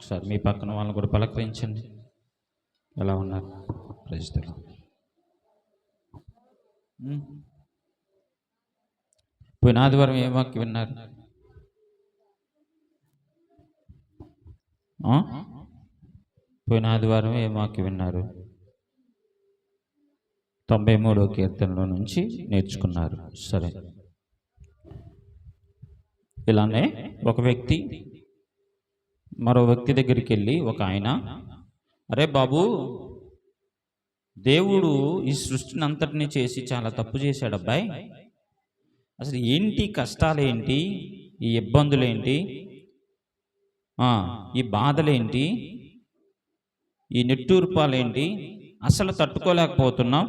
ఒకసారి మీ పక్కన వాళ్ళని కూడా పలకరించండి. ఎలా ఉన్నారు? ప్రజలు పోయిన ఆదివారం ఏ వాక్యం విన్నారు? పోయిన ఆదివారం ఏ వాక్యం విన్నారు? 93వ కీర్తనలో నుంచి నేర్చుకున్నారు. సరే, ఇలానే ఒక వ్యక్తి మరో వ్యక్తి దగ్గరికి వెళ్ళి, ఒక ఆయన, అరే బాబు, దేవుడు ఈ సృష్టిని అంతటినీ చేసి చాలా తప్పు చేశాడు అబ్బాయి. అసలు ఏంటి కష్టాలేంటి, ఈ ఇబ్బందులేంటి, ఈ బాధలేంటి, ఈ నిట్టూర్పాలేంటి, అసలు తట్టుకోలేకపోతున్నాం.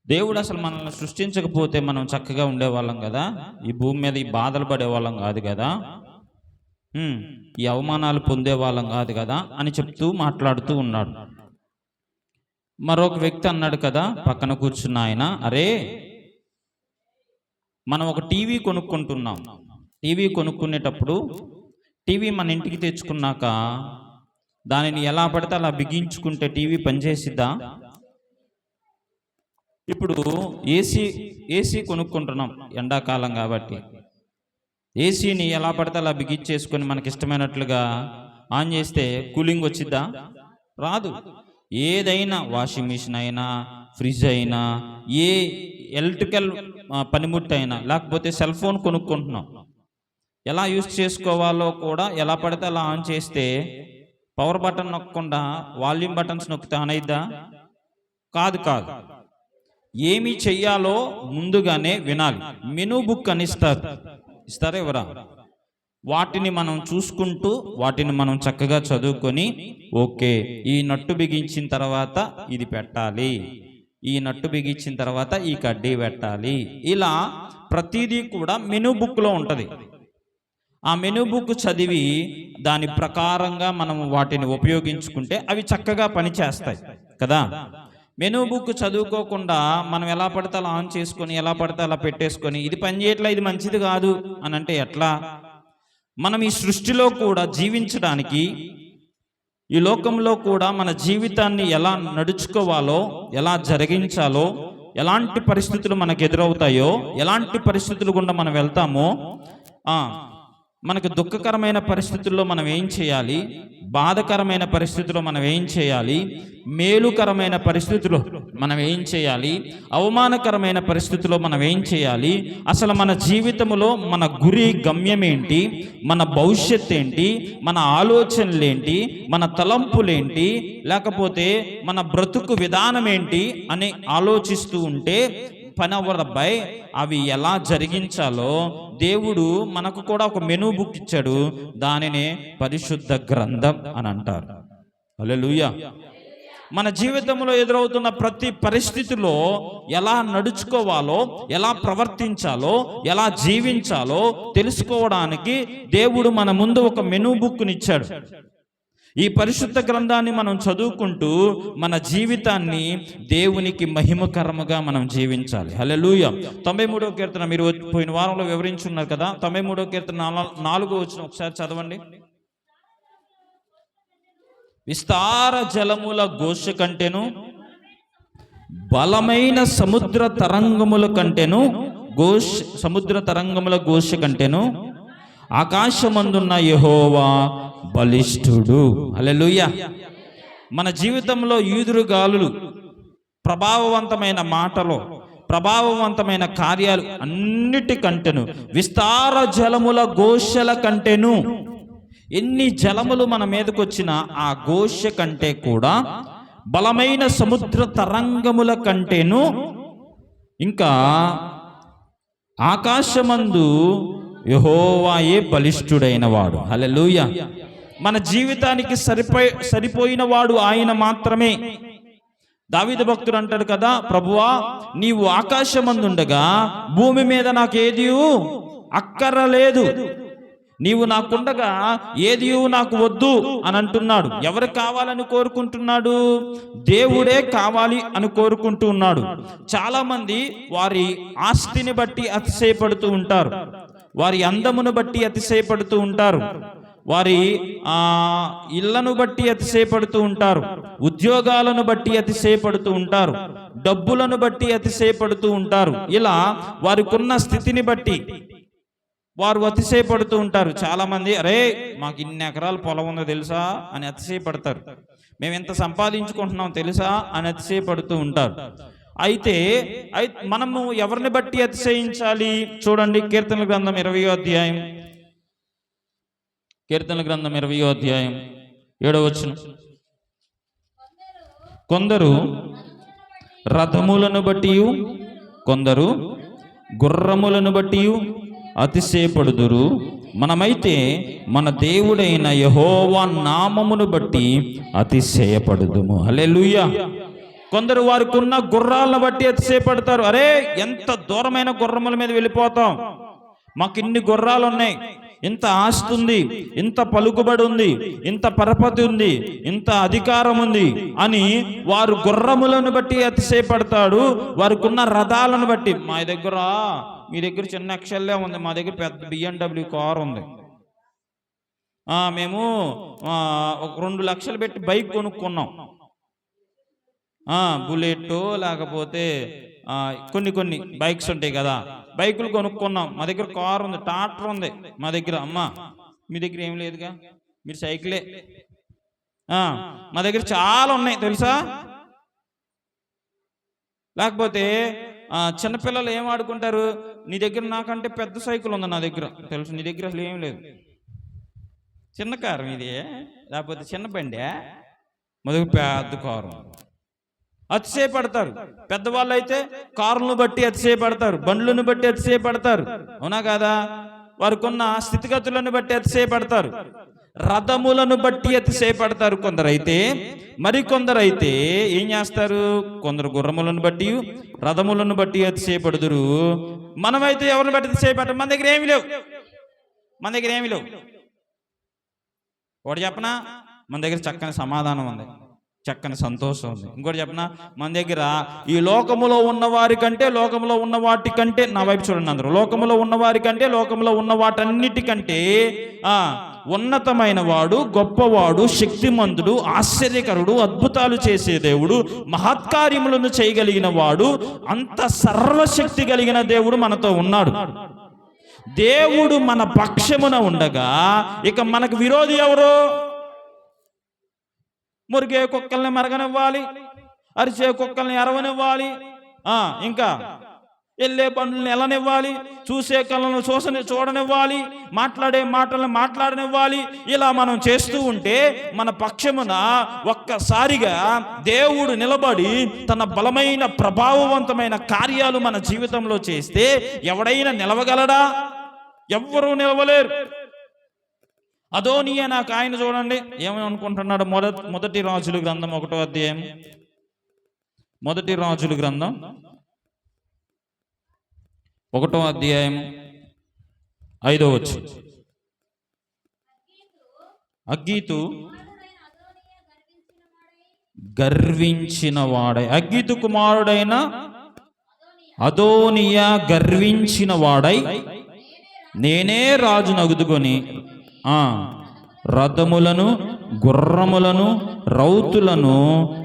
దేవుడు అసలు మనల్ని సృష్టించకపోతే మనం చక్కగా ఉండేవాళ్ళం కదా, ఈ భూమి మీద ఈ బాధలు పడేవాళ్ళం కాదు కదా, ఈ అవమానాలు పొందేవాళ్ళం కాదు కదా అని చెప్తూ మాట్లాడుతూ ఉన్నాడు. మరొక వ్యక్తి అన్నాడు కదా పక్కన కూర్చున్న ఆయన, అరే మనం ఒక టీవీ కొనుక్కుంటున్నాం. టీవీ కొనుక్కునేటప్పుడు టీవీ మన ఇంటికి తెచ్చుకున్నాక దానిని ఎలా పడితే అలా బిగించుకుంటే టీవీ పనిచేసిద్దా? ఇప్పుడు ఏసీ కొనుక్కుంటున్నాం, ఎండాకాలం కాబట్టి. ఏసీని ఎలా పడితే అలా బిగించేసుకొని మనకి ఇష్టమైనట్లుగా ఆన్ చేస్తే కూలింగ్ వచ్చిద్దా? రాదు. ఏదైనా వాషింగ్ మిషన్ అయినా, ఫ్రిడ్జ్ అయినా, ఏ ఎలక్ట్రికల్ పనిముట్టు అయినా, లేకపోతే సెల్ ఫోన్ కొనుక్కుంటున్నాం, ఎలా యూజ్ చేసుకోవాలో కూడా ఎలా పడితే అలా ఆన్ చేస్తే పవర్ బటన్ నొక్కకుండా వాల్యూమ్ బటన్స్ నొక్కితే ఆన్ అయిద్దా? కాదు. ఏమి చెయ్యాలో ముందుగానే వినాలి. మెనూ బుక్ అని ఇస్తారా ఎవరా? వాటిని మనం చూసుకుంటూ వాటిని మనం చక్కగా చదువుకొని, ఓకే ఈ నట్టు బిగించిన తర్వాత ఇది పెట్టాలి, ఈ నట్టు బిగించిన తర్వాత ఈ కడ్డీ పెట్టాలి, ఇలా ప్రతిదీ కూడా మెనూ బుక్లో ఉంటుంది. ఆ మెనూ బుక్ చదివి దాని ప్రకారంగా మనం వాటిని ఉపయోగించుకుంటే అవి చక్కగా పనిచేస్తాయి కదా. మెనూ బుక్ చదువుకోకుండా మనం ఎలా పడితే అలా ఆన్ చేసుకొని, ఎలా పడితే అలా పెట్టేసుకొని, ఇది పని చేయట్లా, ఇది మంచిది కాదు అని అంటే ఎట్లా? మనం ఈ సృష్టిలో కూడా జీవించడానికి, ఈ లోకంలో కూడా మన జీవితాన్ని ఎలా నడుచుకోవాలో, ఎలా జరిగించాలో, ఎలాంటి పరిస్థితులు మనకు ఎదురవుతాయో, ఎలాంటి పరిస్థితులు గుండా మనం వెళ్తామో, మనకు దుఃఖకరమైన పరిస్థితుల్లో మనం ఏం చేయాలి, బాధకరమైన పరిస్థితుల్లో మనం ఏం చేయాలి, మేలుకరమైన పరిస్థితుల్లో మనం ఏం చేయాలి, అవమానకరమైన పరిస్థితుల్లో మనం ఏం చేయాలి, అసలు మన జీవితంలో మన గురి గమ్యం ఏంటి, మన భవిష్యత్ ఏంటి, మన ఆలోచనలేంటి, మన తలంపులేంటి, లేకపోతే మన బ్రతుకు విధానం ఏంటి అని ఆలోచిస్తూ ఉంటే పని అవ్వదబ్బాయి. అవి ఎలా జరిగించాలో దేవుడు మనకు కూడా ఒక మెనూ బుక్ ఇచ్చాడు. దానినే పరిశుద్ధ గ్రంథం అని అంటారు. హల్లెలూయా. మన జీవితంలో ఎదురవుతున్న ప్రతి పరిస్థితిలో ఎలా నడుచుకోవాలో, ఎలా ప్రవర్తించాలో, ఎలా జీవించాలో తెలుసుకోవడానికి దేవుడు మన ముందు ఒక మెనూ బుక్ని ఇచ్చాడు. ఈ పరిశుద్ధ గ్రంథాన్ని మనం చదువుకుంటూ మన జీవితాన్ని దేవునికి మహిమకరముగా మనం జీవించాలి. హల్లెలూయా. 93వ కీర్తన మీరు పోయిన వారంలో వివరించున్నారు కదా. 93వ కీర్తన 4వ వచనం ఒకసారి చదవండి. విస్తార జలముల ఘోష కంటేను, బలమైన సముద్ర తరంగముల కంటేను, సముద్ర తరంగముల ఘోష కంటేను ఆకాశమందున్న యెహోవా బలిష్ఠుడు. హల్లెలూయా. మన జీవితంలో ఈదురుగాలులు, ప్రభావవంతమైన మాటలు, ప్రభావవంతమైన కార్యాలు అన్నిటికంటేను, విస్తార జలముల ఘోషల కంటేను, ఎన్ని జలములు మన మీదకి వచ్చినా ఆ ఘోష కంటే కూడా, బలమైన సముద్ర తరంగముల కంటేను, ఇంకా ఆకాశమందు యెహోవాయే బలిష్ఠుడైన వాడు. హల్లెలూయా. మన జీవితానికి సరిపోయిన వాడు ఆయన మాత్రమే. దావీదు భక్తుడు అంటాడు కదా, ప్రభువా నీవు ఆకాశమందుండగా భూమి మీద నాకేది అక్కరలేదు, నీవు నాకుండగా ఏది నాకు వద్దు అని అంటున్నాడు. ఎవరు కావాలని కోరుకుంటున్నాడు? దేవుడే కావాలి అని కోరుకుంటూ ఉన్నాడు. చాలా మంది వారి ఆస్తిని బట్టి అతిశయపడుతూ ఉంటారు, వారి అందమును బట్టి అతిశయపడుతూ ఉంటారు, వారి ఇళ్లను బట్టి అతిశయపడుతూ ఉంటారు, ఉద్యోగాలను బట్టి అతిశయపడుతూ ఉంటారు, డబ్బులను బట్టి అతిశయపడుతూ ఉంటారు. ఇలా వారికి ఉన్న స్థితిని బట్టి వారు అతిశయపడుతూ ఉంటారు. చాలా మంది అరే మాకు ఇన్ని ఎకరాల పొలం ఉందో తెలుసా అని అతిశయపడతారు. మేము ఎంత సంపాదించుకుంటున్నాం తెలుసా అని అతిశయపడుతూ ఉంటారు. అయితే మనము ఎవరిని బట్టి అతిశయించాలి? చూడండి, కీర్తనల గ్రంథం 20వ అధ్యాయం, కీర్తనల గ్రంథం 20వ అధ్యాయం 7వ వచనం. కొందరు రథములను బట్టి, కొందరు గుర్రములను బట్టి అతిశయపడుదురు, మనమైతే మన దేవుడైన యెహోవా నామమును బట్టి అతిశయపడుదుము. హల్లెలూయా. కొందరు వారికి ఉన్న గుర్రాలను బట్టి అతిశయపడతారు. అరే ఎంత దూరమైన గుర్రముల మీద వెళ్ళిపోతాం, మాకు ఇన్ని గుర్రాలు ఉన్నాయి, ఇంత ఆస్తి ఉంది, ఇంత పలుకుబడి ఉంది, ఇంత పరపతి ఉంది, ఇంత అధికారం ఉంది అని వారు గుర్రములను బట్టి అతిశయపడతాడు. వారికి ఉన్న రథాలను బట్టి, మా దగ్గర మీ దగ్గర చిన్న ఎక్సెల్లే ఉంది, మా దగ్గర పెద్ద BMW కార్ ఉంది, మేము 2 లక్షలు పెట్టి బైక్ కొనుక్కున్నాం, బుల్లెట్ లేకపోతే కొన్ని బైక్స్ ఉంటాయి కదా, బైకులు కొనుక్కున్నాం, మా దగ్గర కార్ ఉంది, ట్రాక్టర్ ఉంది మా దగ్గర. అమ్మా మీ దగ్గర ఏం లేదుగా, మీరు సైకిలే. మా దగ్గర చాలా ఉన్నాయి తెలుసా. లేకపోతే చిన్నపిల్లలు ఏం ఆడుకుంటారు, నీ దగ్గర నాకంటే పెద్ద సైకిల్ ఉంది నా దగ్గర, తెలుసు నీ దగ్గర అసలు ఏం లేదు, చిన్న కారు ఇది, లేకపోతే చిన్న బండి, మా దగ్గర పెద్ద కారు. అతిశయపడతారు. పెద్దవాళ్ళు అయితే కారులను బట్టి అతిశయపడతారు, బండ్లను బట్టి అతిశయపడతారు, అవునా కాదా? వారికి ఉన్న స్థితిగతులను బట్టి అతిశయపడతారు, రథములను బట్టి అతిశయపడతారు కొందరైతే. మరికొందరైతే ఏం చేస్తారు, కొందరు గుర్రములను బట్టి రథములను బట్టి అతిశయపడుదురు. మనమైతే ఎవరిని బట్టి అతిశయపడతాం? మన దగ్గర ఏమి లేవు, మన దగ్గర ఏమి లేవు. ఒకటి చెప్పనా, మన దగ్గర చక్కని సమాధానం ఉంది, చక్కని సంతోషం ఉంది. ఇంకోటి చెప్పనా, మన దగ్గర ఈ లోకములో ఉన్న వారి కంటే, లోకములో ఉన్న వాటి కంటే, నా వైపు చూడండి అందరూ, లోకములో ఉన్న వారి కంటే, లోకములో ఉన్న వాటన్నిటికంటే ఉన్నతమైన వాడు, గొప్పవాడు, శక్తిమంతుడు, ఆశ్చర్యకరుడు, అద్భుతాలు చేసే దేవుడు, మహత్కార్యములను చేయగలిగిన వాడు, అంత సర్వశక్తి కలిగిన దేవుడు మనతో ఉన్నాడు. దేవుడు మన పక్షమున ఉండగా ఇక మనకు విరోధి ఎవరు? మురిగే కుక్కల్ని మరగనివ్వాలి, అరిచే కుక్కల్ని అరవనివ్వాలి, ఇంకా వెళ్ళే పనులను ఎలనివ్వాలి, చూసే కళ్ళను చూడనివ్వాలి, మాట్లాడే మాటలను మాట్లాడనివ్వాలి. ఇలా మనం చేస్తూ ఉంటే మన పక్షమున ఒక్కసారిగా దేవుడు నిలబడి తన బలమైన ప్రభావవంతమైన కార్యాలు మన జీవితంలో చేస్తే ఎవడైనా నిలవగలడా? ఎవ్వరూ నిలవలేరు. అదోనియా నాకు ఆయన చూడండి ఏమని అనుకుంటున్నాడు. మొదటి రాజుల గ్రంథం 1వ అధ్యాయం, మొదటి రాజుల గ్రంథం 1వ అధ్యాయం 5వ వచనం. అగ్గీతు గర్వించిన వాడై, అగ్గీతు కుమారుడైన అదోనియా గర్వించిన వాడై, నేనే రాజు నగుదుకొని రథములను, గుర్రములను, రౌతులను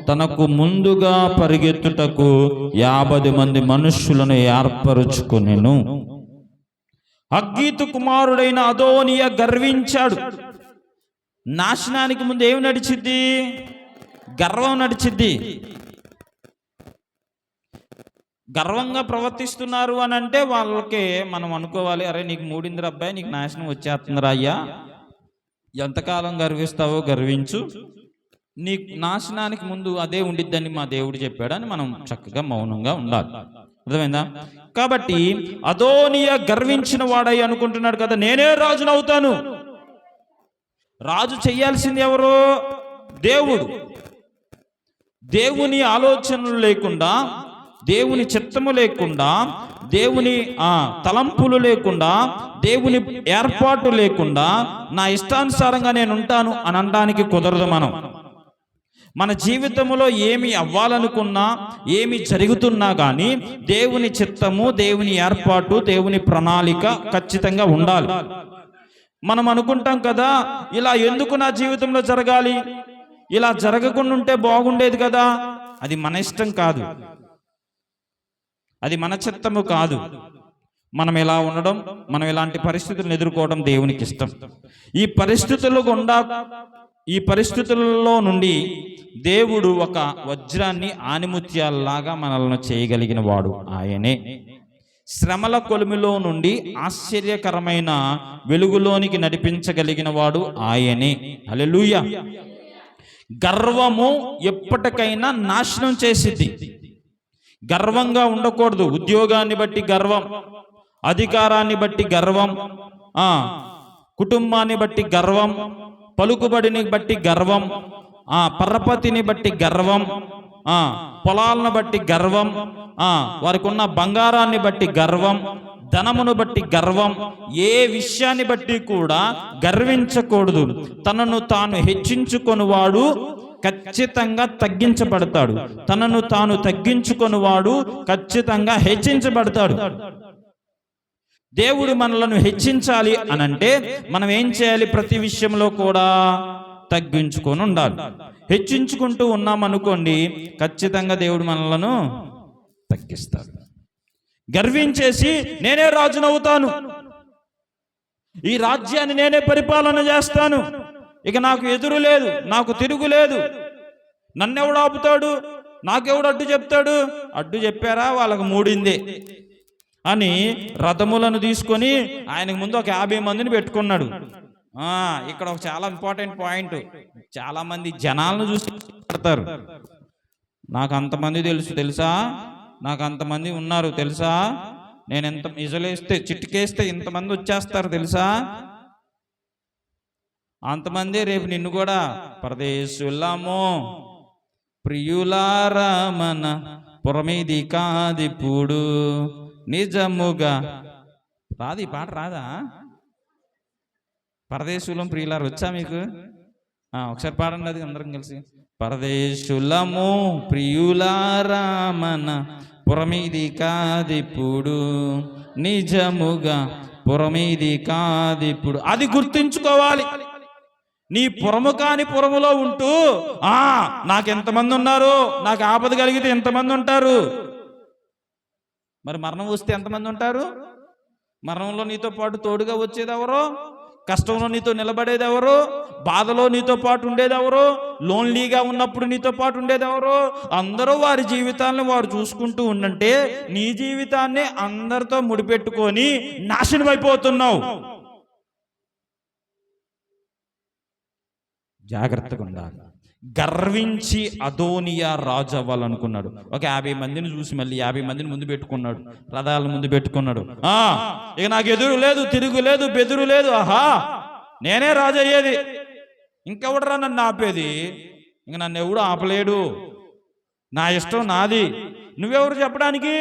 తనకు ముందుగా పరిగెత్తుటకు 50 మంది మనుష్యులను ఏర్పరుచుకొనెను. అగ్గీతు కుమారుడైన అదోనియా గర్వించాడు. నాశనానికి ముందు ఏమి నడిచిద్ది? గర్వం నడిచిద్ది. గర్వంగా ప్రవర్తిస్తున్నారు అని అంటే వాళ్ళకే మనం అనుకోవాలి, అరే నీకు మూడిందిరా అబ్బాయి, నీకు నాశనం వచ్చేస్తుందిరా అయ్యా, ఎంతకాలం గర్విస్తావో గర్వించు, నీ నాశనానికి ముందు అదే ఉండిద్దని మా దేవుడు చెప్పాడని మనం చక్కగా మౌనంగా ఉండాలి. అర్థమైందా? కాబట్టి అదోనియా గర్వించిన వాడై అనుకుంటున్నాడు కదా, నేనే రాజునవుతాను. రాజు చెయ్యాల్సింది ఎవరు? దేవుడు. దేవుని ఆలోచనలు లేకుండా, దేవుని చిత్తము లేకుండా, దేవుని తలంపులు లేకుండా, దేవుని ఏర్పాటు లేకుండా నా ఇష్టానుసారంగా నేను ఉంటాను అని అనడానికి కుదరదు. మన జీవితంలో ఏమి అవ్వాలనుకున్నా, ఏమి జరుగుతున్నా కానీ దేవుని చిత్తము, దేవుని ఏర్పాటు, దేవుని ప్రణాళిక ఖచ్చితంగా ఉండాలి. మనం అనుకుంటాం కదా, ఇలా ఎందుకు నా జీవితంలో జరగాలి, ఇలా జరగకుండా ఉంటే బాగుండేది కదా. అది మన ఇష్టం కాదు, అది మన చిత్తము కాదు. మనం ఇలా ఉండడం, మనం ఇలాంటి పరిస్థితులను ఎదుర్కోవడం దేవునికి ఇష్టం. ఈ పరిస్థితులలో నుండి దేవుడు ఒక వజ్రాన్ని ఆనిముత్యాలలాగా మనల్ని చేయగలిగిన వాడు ఆయనే. శ్రమల కొలిమిలో నుండి ఆశ్చర్యకరమైన వెలుగులోనికి నడిపించగలిగిన వాడు ఆయనే. హల్లెలూయా. గర్వము ఎప్పటికైనా నాశనం చేసిద్ది. గర్వంగా ఉండకూడదు. ఉద్యోగాన్ని బట్టి గర్వం, అధికారాన్ని బట్టి గర్వం, కుటుంబాన్ని బట్టి గర్వం, పలుకుబడిని బట్టి గర్వం, పరపతిని బట్టి గర్వం, పొలాలను బట్టి గర్వం, వారికి ఉన్న బంగారాన్ని బట్టి గర్వం, ధనమును బట్టి గర్వం, ఏ విషయాన్ని బట్టి కూడా గర్వించకూడదు. తనను తాను హెచ్చించుకొనివాడు ఖచ్చితంగా తగ్గించబడతాడు. తనను తాను తగ్గించుకొనివాడు ఖచ్చితంగా హెచ్చించబడతాడు. దేవుడు మనలను హెచ్చించాలి అనంటే మనం ఏం చేయాలి? ప్రతి విషయంలో కూడా తగ్గించుకొని ఉండాలి. హెచ్చించుకుంటూ ఉన్నామనుకోండి, ఖచ్చితంగా దేవుడు మనలను తగ్గిస్తాడు. గర్వించేసి నేనే రాజునవుతాను, ఈ రాజ్యాన్ని నేనే పరిపాలన చేస్తాను, ఇక నాకు ఎదురు లేదు, నాకు తిరుగు లేదు, నన్నెవడు ఆపుతాడు, నాకెవడు అడ్డు చెప్తాడు, అడ్డు చెప్పారా వాళ్ళకు మూడిందే అని రథములను తీసుకొని ఆయనకు ముందు ఒక 50 మందిని పెట్టుకున్నాడు. ఇక్కడ ఒక చాలా ఇంపార్టెంట్ పాయింట్. చాలా మంది జనాలను చూసి పడతారు. నాకు అంతమంది తెలుసా, నాకు అంతమంది ఉన్నారు తెలుసా, నేను ఎంత ఇజలేస్తే చిటికేస్తే ఇంతమంది వచ్చేస్తారు తెలుసా, అంతమంది రేపు నిన్ను కూడా పరదేశులమో ప్రియులారమన పురమీది కాదిప్పుడు నిజముగా. రాదు ఈ పాట, రాదా? పరదేశులం ప్రియులారు వచ్చా మీకు? ఒకసారి పాడండి అది అందరం కలిసి. పరదేశులము ప్రియులారామన పురమీది కాదిప్పుడు నిజముగా పురమీది కాదిప్పుడు. అది గుర్తుంచుకోవాలి. నీ పురము కాని పురములో ఉంటూ నాకెంతమంది ఉన్నారు, నాకు ఆపద కలిగితే ఎంతమంది ఉంటారు, మరి మరణం వస్తే ఎంతమంది ఉంటారు? మరణంలో నీతో పాటు తోడుగా వచ్చేది ఎవరో, కష్టంలో నీతో నిలబడేది ఎవరు, బాధలో నీతో పాటు ఉండేది ఎవరు, లోన్లీగా ఉన్నప్పుడు నీతో పాటు ఉండేది ఎవరు? అందరూ వారి జీవితాలను వారు చూసుకుంటూ ఉండంటే నీ జీవితాన్ని అందరితో ముడిపెట్టుకొని నాశనం అయిపోతున్నావు. జాగ్రత్తగా ఉండాలి. గర్వించి అదోనియా రాజు అవ్వాలనుకున్నాడు. ఒక 50 మందిని చూసి మళ్ళీ 50 మందిని ముందు పెట్టుకున్నాడు, రథాలను ముందు పెట్టుకున్నాడు. ఇక నాకు ఎదురు లేదు, తిరుగు లేదు, బెదురు లేదు, నేనే రాజు అయ్యేది, ఇంకెవడరా నన్ను ఆపేది, ఇంక నన్ను ఎవడు ఆపలేడు, నా ఇష్టం నాది, నువ్వెవరు చెప్పడానికి,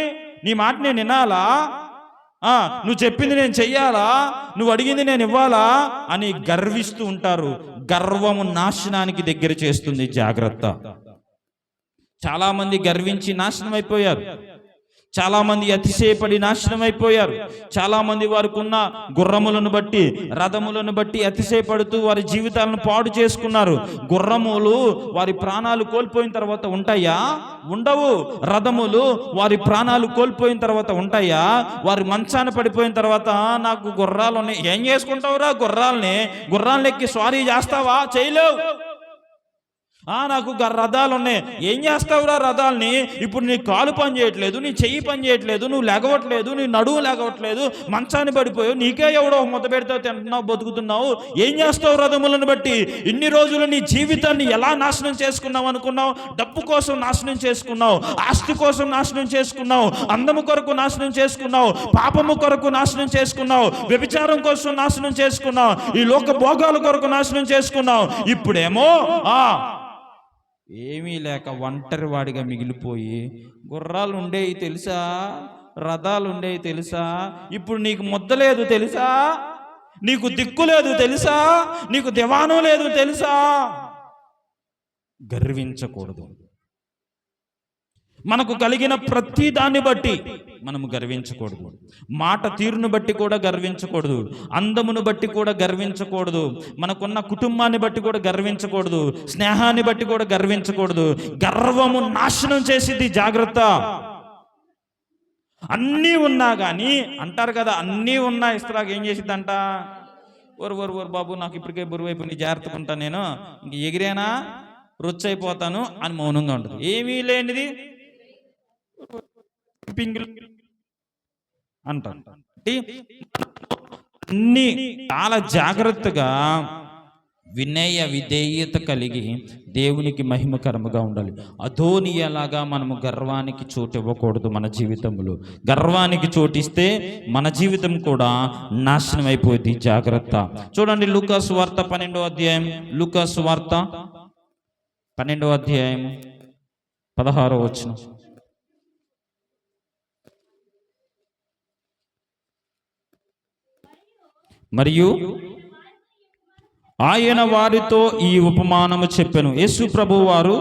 నీ మాట నేను వినాలా, నువ్వు చెప్పింది నేను చెయ్యాలా, నువ్వు అడిగింది నేను ఇవ్వాలా అని గర్విస్తూ ఉంటారు. గర్వము నాశనానికి దగ్గర చేస్తుంది. జాగ్రత్త. చాలా మంది గర్వించి నాశనం అయిపోయారు. చాలా మంది అతిశయపడి నాశనం అయిపోయారు. చాలా మంది వారికి ఉన్న గుర్రములను బట్టి, రథములను బట్టి అతిశయపడుతూ వారి జీవితాలను పాడు చేసుకున్నారు. గుర్రములు వారి ప్రాణాలు కోల్పోయిన తర్వాత ఉంటాయా? ఉండవు. రథములు వారి ప్రాణాలు కోల్పోయిన తర్వాత ఉంటాయా? వారి మంచాన పడిపోయిన తర్వాత నాకు గుర్రాలు ఉన్నాయి, ఏం చేసుకుంటావురా గుర్రాలని, గుర్రాలను ఎక్కి స్వారీ చేస్తావా? చేయలేవు. నాకు రథాలు ఉన్నాయి, ఏం చేస్తావురా రథాలని, ఇప్పుడు నీ కాలు పని చేయట్లేదు, నీ చెయ్యి పని చేయట్లేదు, నువ్వు లెగవట్లేదు, నీ నడువు లెగవట్లేదు, మంచాన్ని పడిపోయావు, నీకే ఎవడో ముద్ద పెడితే తింటున్నావు, బతుకుతున్నావు, ఏం చేస్తావు రథములను బట్టి? ఇన్ని రోజులు నీ జీవితాన్ని ఎలా నాశనం చేసుకున్నావు అనుకున్నావు? డబ్బు కోసం నాశనం చేసుకున్నావు, ఆస్తి కోసం నాశనం చేసుకున్నావు, అందము కొరకు నాశనం చేసుకున్నావు, పాపము కొరకు నాశనం చేసుకున్నావు, వ్యభిచారం కోసం నాశనం చేసుకున్నావు, ఈ లోక భోగాల కొరకు నాశనం చేసుకున్నావు. ఇప్పుడేమో ఏమీ లేక ఒంటరి వాడిగా మిగిలిపోయి, గుర్రాలు ఉండేవి తెలుసా, రథాలు ఉండేవి తెలుసా, ఇప్పుడు నీకు ముద్ద లేదు తెలుసా, నీకు దిక్కు లేదు తెలుసా, నీకు దివానం లేదు తెలుసా. గర్వించకూడదు. మనకు కలిగిన ప్రతి దాన్ని బట్టి మనము గర్వించకూడదు. మాట తీరును బట్టి కూడా గర్వించకూడదు. అందమును బట్టి కూడా గర్వించకూడదు. మనకున్న కుటుంబాన్ని బట్టి కూడా గర్వించకూడదు. స్నేహాన్ని బట్టి కూడా గర్వించకూడదు. గర్వము నాశనం చేసిద్ది, జాగ్రత్త. అన్నీ ఉన్నా కానీ అంటారు కదా, అన్నీ ఉన్నా ఇస్తరాకు ఏం చేసిద్దంట, ఓరు బాబు నాకు ఇప్పటికే బరువైపు నీ జాగ్రత్తగా ఉంటాను, నేను ఇంక ఎగిరేనా రొచ్చైపోతాను అని మౌనంగా ఉంటుంది. ఏమీ లేనిది పింగిల్ అంటారు. అన్ని చాలా జాగ్రత్తగా వినయ విధేయత కలిగి దేవునికి మహిమకరముగా ఉండాలి. అదోనియలాగా మనము గర్వానికి చోటు ఇవ్వకూడదు. మన జీవితంలో గర్వానికి చోటిస్తే మన జీవితం కూడా నాశనం అయిపోయింది, జాగ్రత్త. చూడండి లూకాసు వార్త 12వ అధ్యాయం, లూకాసు వార్త 12వ అధ్యాయం 16వ వచనం. మరియు ఆయన వారితో ఈ ఉపమానము చెప్పెను. యేసు ప్రభువు వారు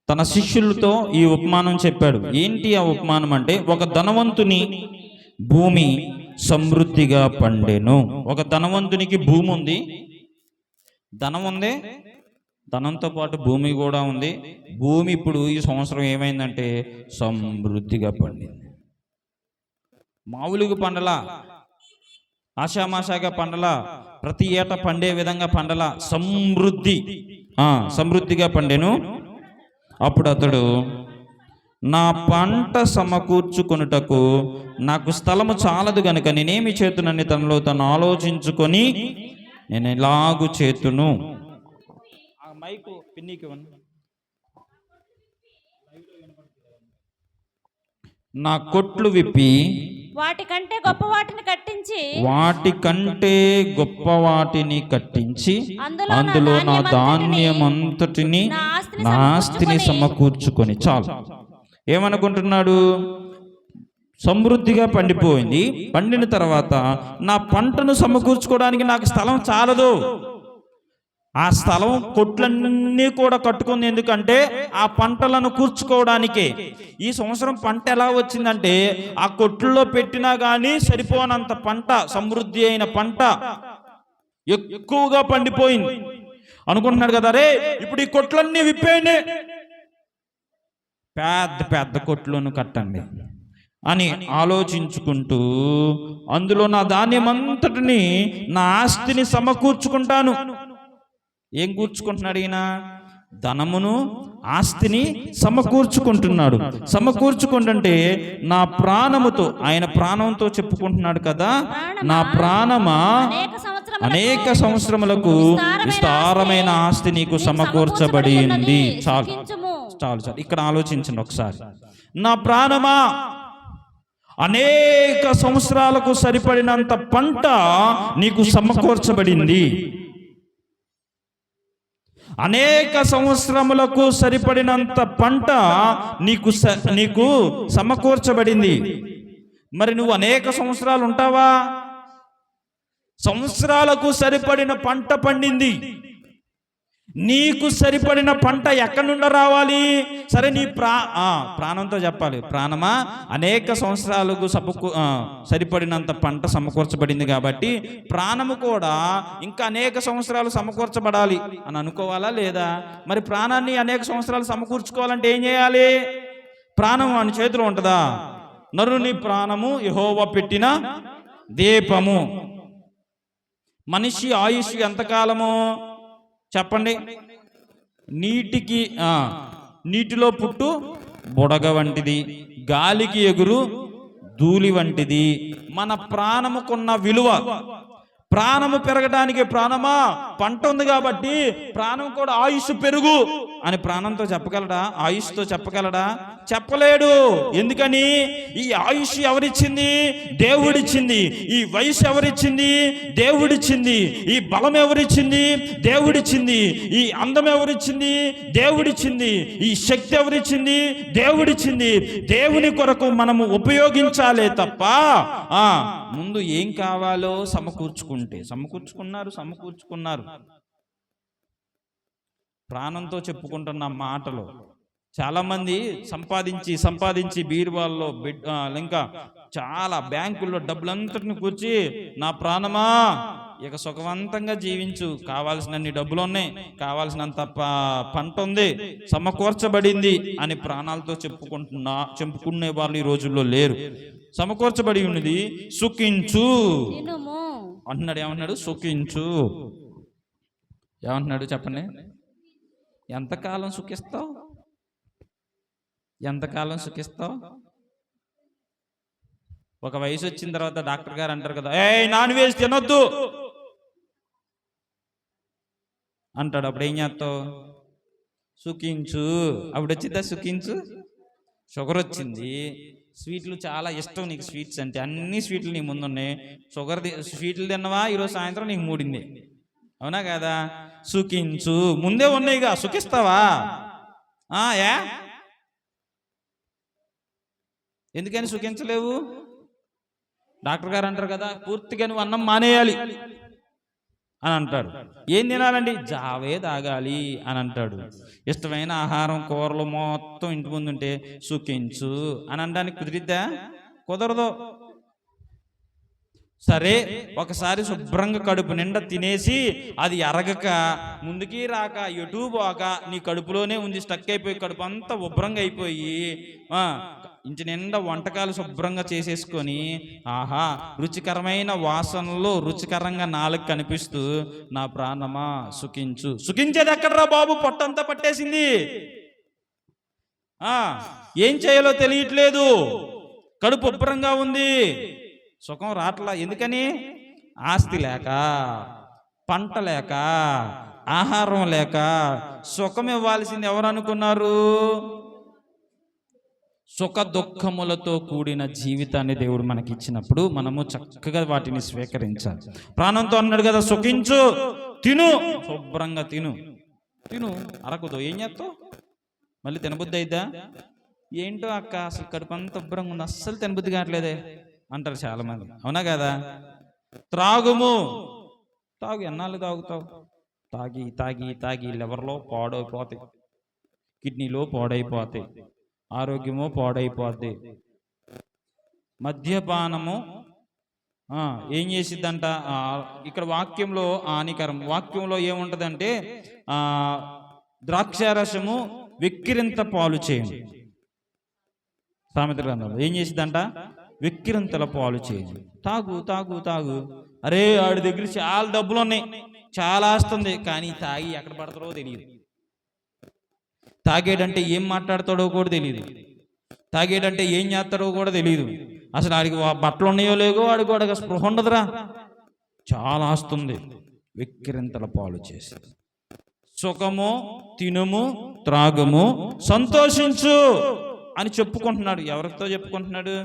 తన శిష్యులతో ఈ ఉపమానం చెప్పాడు. ఏంటి ఆ ఉపమానం అంటే, ఒక ధనవంతుని భూమి సమృద్ధిగా పండెను. ఒక ధనవంతునికి భూమి ఉంది, ధనం ఉంది, ధనంతో పాటు భూమి కూడా ఉంది. భూమి ఇప్పుడు ఈ సంవత్సరం ఏమైందంటే సమృద్ధిగా పండింది. మామూలుగా పండలా, ఆషామాషాగా పండలా, ప్రతి ఏటా పండే విధంగా పండలా, సమృద్ధిగా పండెను. అప్పుడు అతడు, నా పంట సమకూర్చుకొనుటకు నాకు స్థలము చాలదు గనుక నేనేమి చేతునని తనలో తను ఆలోచించుకొని, నేను ఎలాగూ చేతును. మైకు పిన్నికి నా కొట్లు విప్పి వాటికంటే గొప్ప వాటిని కట్టించి అందులో నా ధాన్యమంతటిని, నా ఆస్తిని సమకూర్చుకొని. చాలు. ఏమనుకుంటున్నాడు? సమృద్ధిగా పండిపోయింది. పండిన తర్వాత నా పంటను సమకూర్చుకోవడానికి నాకు స్థలం చాలదు. ఆ స్థలం కొట్లన్నీ కూడా కట్టుకుంది. ఎందుకంటే ఆ పంటలను కూర్చుకోవడానికే. ఈ సంవత్సరం పంట ఎలా వచ్చిందంటే, ఆ కొట్లలో పెట్టినా కానీ సరిపోనంత పంట, సమృద్ధి అయిన పంట ఎక్కువగా పండిపోయింది. అనుకుంటున్నాడు కదా, రే ఇప్పుడు ఈ కొట్లన్నీ విప్పేయండి, పెద్ద పెద్ద కొట్లను కట్టండి అని ఆలోచించుకుంటూ, అందులో నా ధాన్యమంతటిని, నా ఆస్తిని సమకూర్చుకుంటాను. ఏం కూర్చుకుంటున్నాడు ఈయన? ధనమును, ఆస్తిని సమకూర్చుకుంటున్నాడు. సమకూర్చుకుంటుంటే నా ప్రాణముతో, ఆయన ప్రాణంతో చెప్పుకుంటున్నాడు కదా, నా ప్రాణమా అనేక సంవత్సరములకు విస్తారమైన ఆస్తి నీకు సమకూర్చబడింది. చాలు చాలు చాలు. ఇక్కడ ఆలోచించండి ఒకసారి. నా ప్రాణమా, అనేక సంవత్సరాలకు సరిపడినంత పంట నీకు సమకూర్చబడింది. అనేక సంవత్సరములకు సరిపడినంత పంట నీకు సమకూర్చబడింది. మరి నువ్వు అనేక సంవత్సరాలు ఉంటావా? సంవత్సరాలకు సరిపడిన పంట పండింది. నీకు సరిపడిన పంట ఎక్కడి నుండి రావాలి? సరే, నీ ప్రాణంతో చెప్పాలి. ప్రాణమా, అనేక సంవత్సరాలకు సరిపడినంత పంట సమకూర్చబడింది కాబట్టి ప్రాణము కూడా ఇంకా అనేక సంవత్సరాలు సమకూర్చబడాలి అని అనుకోవాలా లేదా? మరి ప్రాణాన్ని అనేక సంవత్సరాలు సమకూర్చుకోవాలంటే ఏం చేయాలి? ప్రాణం అని చేతిలో ఉంటుందా? నరుని ప్రాణము యెహోవా పెట్టిన దీపము. మనిషి ఆయుష్ ఎంతకాలము చెప్పండి? నీటిలో పుట్టు బుడగ వంటిది, గాలికి ఎగురు ధూళి వంటిది. మన ప్రాణముకున్న విలువ, ప్రాణము పెరగడానికి, ప్రాణమా పంట ఉంది కాబట్టి ప్రాణం కూడా ఆయుష్ పెరుగు అని ప్రాణంతో చెప్పగలడా? ఆయుష్తో చెప్పగలడా? చెప్పలేడు. ఎందుకని? ఈ ఆయుష్ ఎవరిచ్చింది? దేవుడిచ్చింది. ఈ వయసు ఎవరిచ్చింది? దేవుడిచ్చింది. ఈ బలం ఎవరిచ్చింది? దేవుడిచ్చింది. ఈ అందం ఎవరిచ్చింది? దేవుడిచ్చింది. ఈ శక్తి ఎవరిచ్చింది? దేవుడిచ్చింది. దేవుని కొరకు మనము ఉపయోగించాలే తప్ప ముందు ఏం కావాలో సమకూర్చుకున్నారు. ప్రాణంతో చెప్పుకుంటున్న మాటలు చాలామంది సంపాదించి సంపాదించి బీరువాల్లో ఇంకా చాలా బ్యాంకుల్లో డబ్బులంతటిని కూర్చి, నా ప్రాణమా ఇక సుఖవంతంగా జీవించు, కావాల్సినన్ని డబ్బులు ఉన్నాయి, కావాల్సినంత పంట ఉంది, సమకూర్చబడింది అని ప్రాణాలతో చెప్పుకునే వాళ్ళు ఈ రోజుల్లో లేరు. సమకూర్చబడి ఉన్నది, సుఖించు అంటున్నాడు. ఏమన్నాడు? సుఖించు. ఏమంటున్నాడు చెప్పండి? ఎంతకాలం సుఖిస్తావు? ఎంతకాలం సుఖిస్తావు? ఒక వయసు వచ్చిన తర్వాత డాక్టర్ గారు అంటారు కదా, నాన్ వెజ్ తినొద్దు అంటాడు. అప్పుడు ఏం చేస్తావు? సుఖించు. అప్పుడు వచ్చిందా సుఖించు? షుగర్ వచ్చింది, స్వీట్లు చాలా ఇష్టం నీకు, స్వీట్స్ అంటే అన్ని స్వీట్లు నీ ముందున్నాయి, స్వీట్లు తిన్నవా, ఈరోజు సాయంత్రం నీకు మూడింది, అవునా కదా? సుఖించు. ముందే ఉన్నాయిగా, సుఖిస్తావా? ఎందుకని సుఖించలేవు? డాక్టర్ గారు అంటారు కదా, పూర్తిగా నువ్వు అన్నం మానేయాలి అని అంటాడు. ఏం తినాలండి? జావే తాగాలి అని అంటాడు. ఇష్టమైన ఆహారం, కూరలు మొత్తం ఇంటి ముందు ఉంటే సుఖించు అని అనడానికి కుదిరిద్దా? కుదరదు. సరే, ఒకసారి శుభ్రంగా కడుపు నిండా తినేసి అది అరగక, ముందుకి రాక, ఎటు పోక, నీ కడుపులోనే ఉంది, స్టక్ అయిపోయి, కడుపు అంతా ఉభ్రంగా అయిపోయి, ఇంటి నిండా వంటకాలు శుభ్రంగా చేసేసుకొని, ఆహా రుచికరమైన వాసనలో రుచికరంగా నాలుగు కనిపిస్తూ, నా ప్రాణమా సుఖించు. సుఖించేది ఎక్కడరా బాబు? పొట్టంతా పట్టేసింది, ఏం చేయాలో తెలియట్లేదు, కడుపు ఉభ్రంగా ఉంది, సుఖం రాట్లా. ఎందుకని? ఆస్తి లేక, పంట లేక, ఆహారం లేక. సుఖం ఇవ్వాల్సింది ఎవరు అనుకున్నారు? సుఖ దుఃఖములతో కూడిన జీవితాన్ని దేవుడు మనకి ఇచ్చినప్పుడు మనము చక్కగా వాటిని స్వీకరించాలి. ప్రాణంతో అన్నాడు కదా, సుఖించు, తిను, శుభ్రంగా తిను. అరకుతో ఏం చేస్తావు? మళ్ళీ తినబుద్ధి అయిద్దా? ఏంటో అక్క, అసలు కడుపు అంత శుభ్రంగా ఉంది, అస్సలు తినబుద్ధి కావట్లేదే అంటారు చాలా మంది, అవునా కదా? త్రాగుము. తాగు. ఎన్నాళ్ళు తాగుతావు? తాగి తాగి తాగి లివర్లో పాడైపోతాయి, కిడ్నీలో పాడైపోతాయి, ఆరోగ్యము పాడైపోద్ది. మద్యపానము ఏం చేసిద్దంట? ఇక్కడ వాక్యంలో హానికరం. వాక్యంలో ఏముంటదంటే, ద్రాక్షారసము వెక్కిరింత పాలు చేయండి. సామెత గ్రంథంలో ఏం చేసిద్దంట? వెక్కిరింతల పాలు చేయండి. తాగు తాగు తాగు. అరే, ఆడి దగ్గర చాలా డబ్బులు ఉన్నాయి, చాలా ఆస్తుంది, కానీ తాగి ఎక్కడ పడతారో తెలియదు. తాగేటంటే ఏం మాట్లాడతాడో కూడా తెలియదు, తాగేటంటే ఏం చేస్తాడో కూడా తెలియదు. అసలు ఆడికి బట్టలు ఉన్నాయో లేవో ఆడికి కూడా స్పృహ ఉండదురా. చాలా ఆస్తుంది, వెక్కిరింతల పాలు చేసి. సుఖము, తినుము, త్రాగము, సంతోషించు అని చెప్పుకుంటున్నాడు. ఎవరితో చెప్పుకుంటున్నాడు?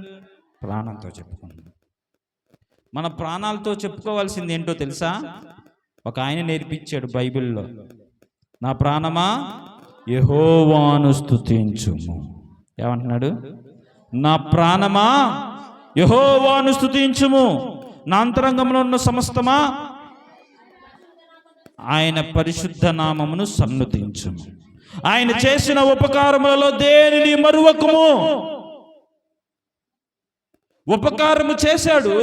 ప్రాణంతో చెప్పుకుంటున్నాడు. మన ప్రాణాలతో చెప్పుకోవాల్సింది ఏంటో తెలుసా? ఒక ఆయన నేర్పించాడు బైబిల్లో. నా ప్రాణమా యెహోవాను స్తుతించుము. ఏమంటున్నాడు? నా ప్రాణమా యెహోవాను స్తుతించుము, నా అంతరంగంలో ఉన్న సమస్తమా ఆయన పరిశుద్ధ నామమును సన్నుతించుము. ఆయన చేసిన ఉపకారములలో దేనిని మరువకుము. ఉపకారము చేశాడు,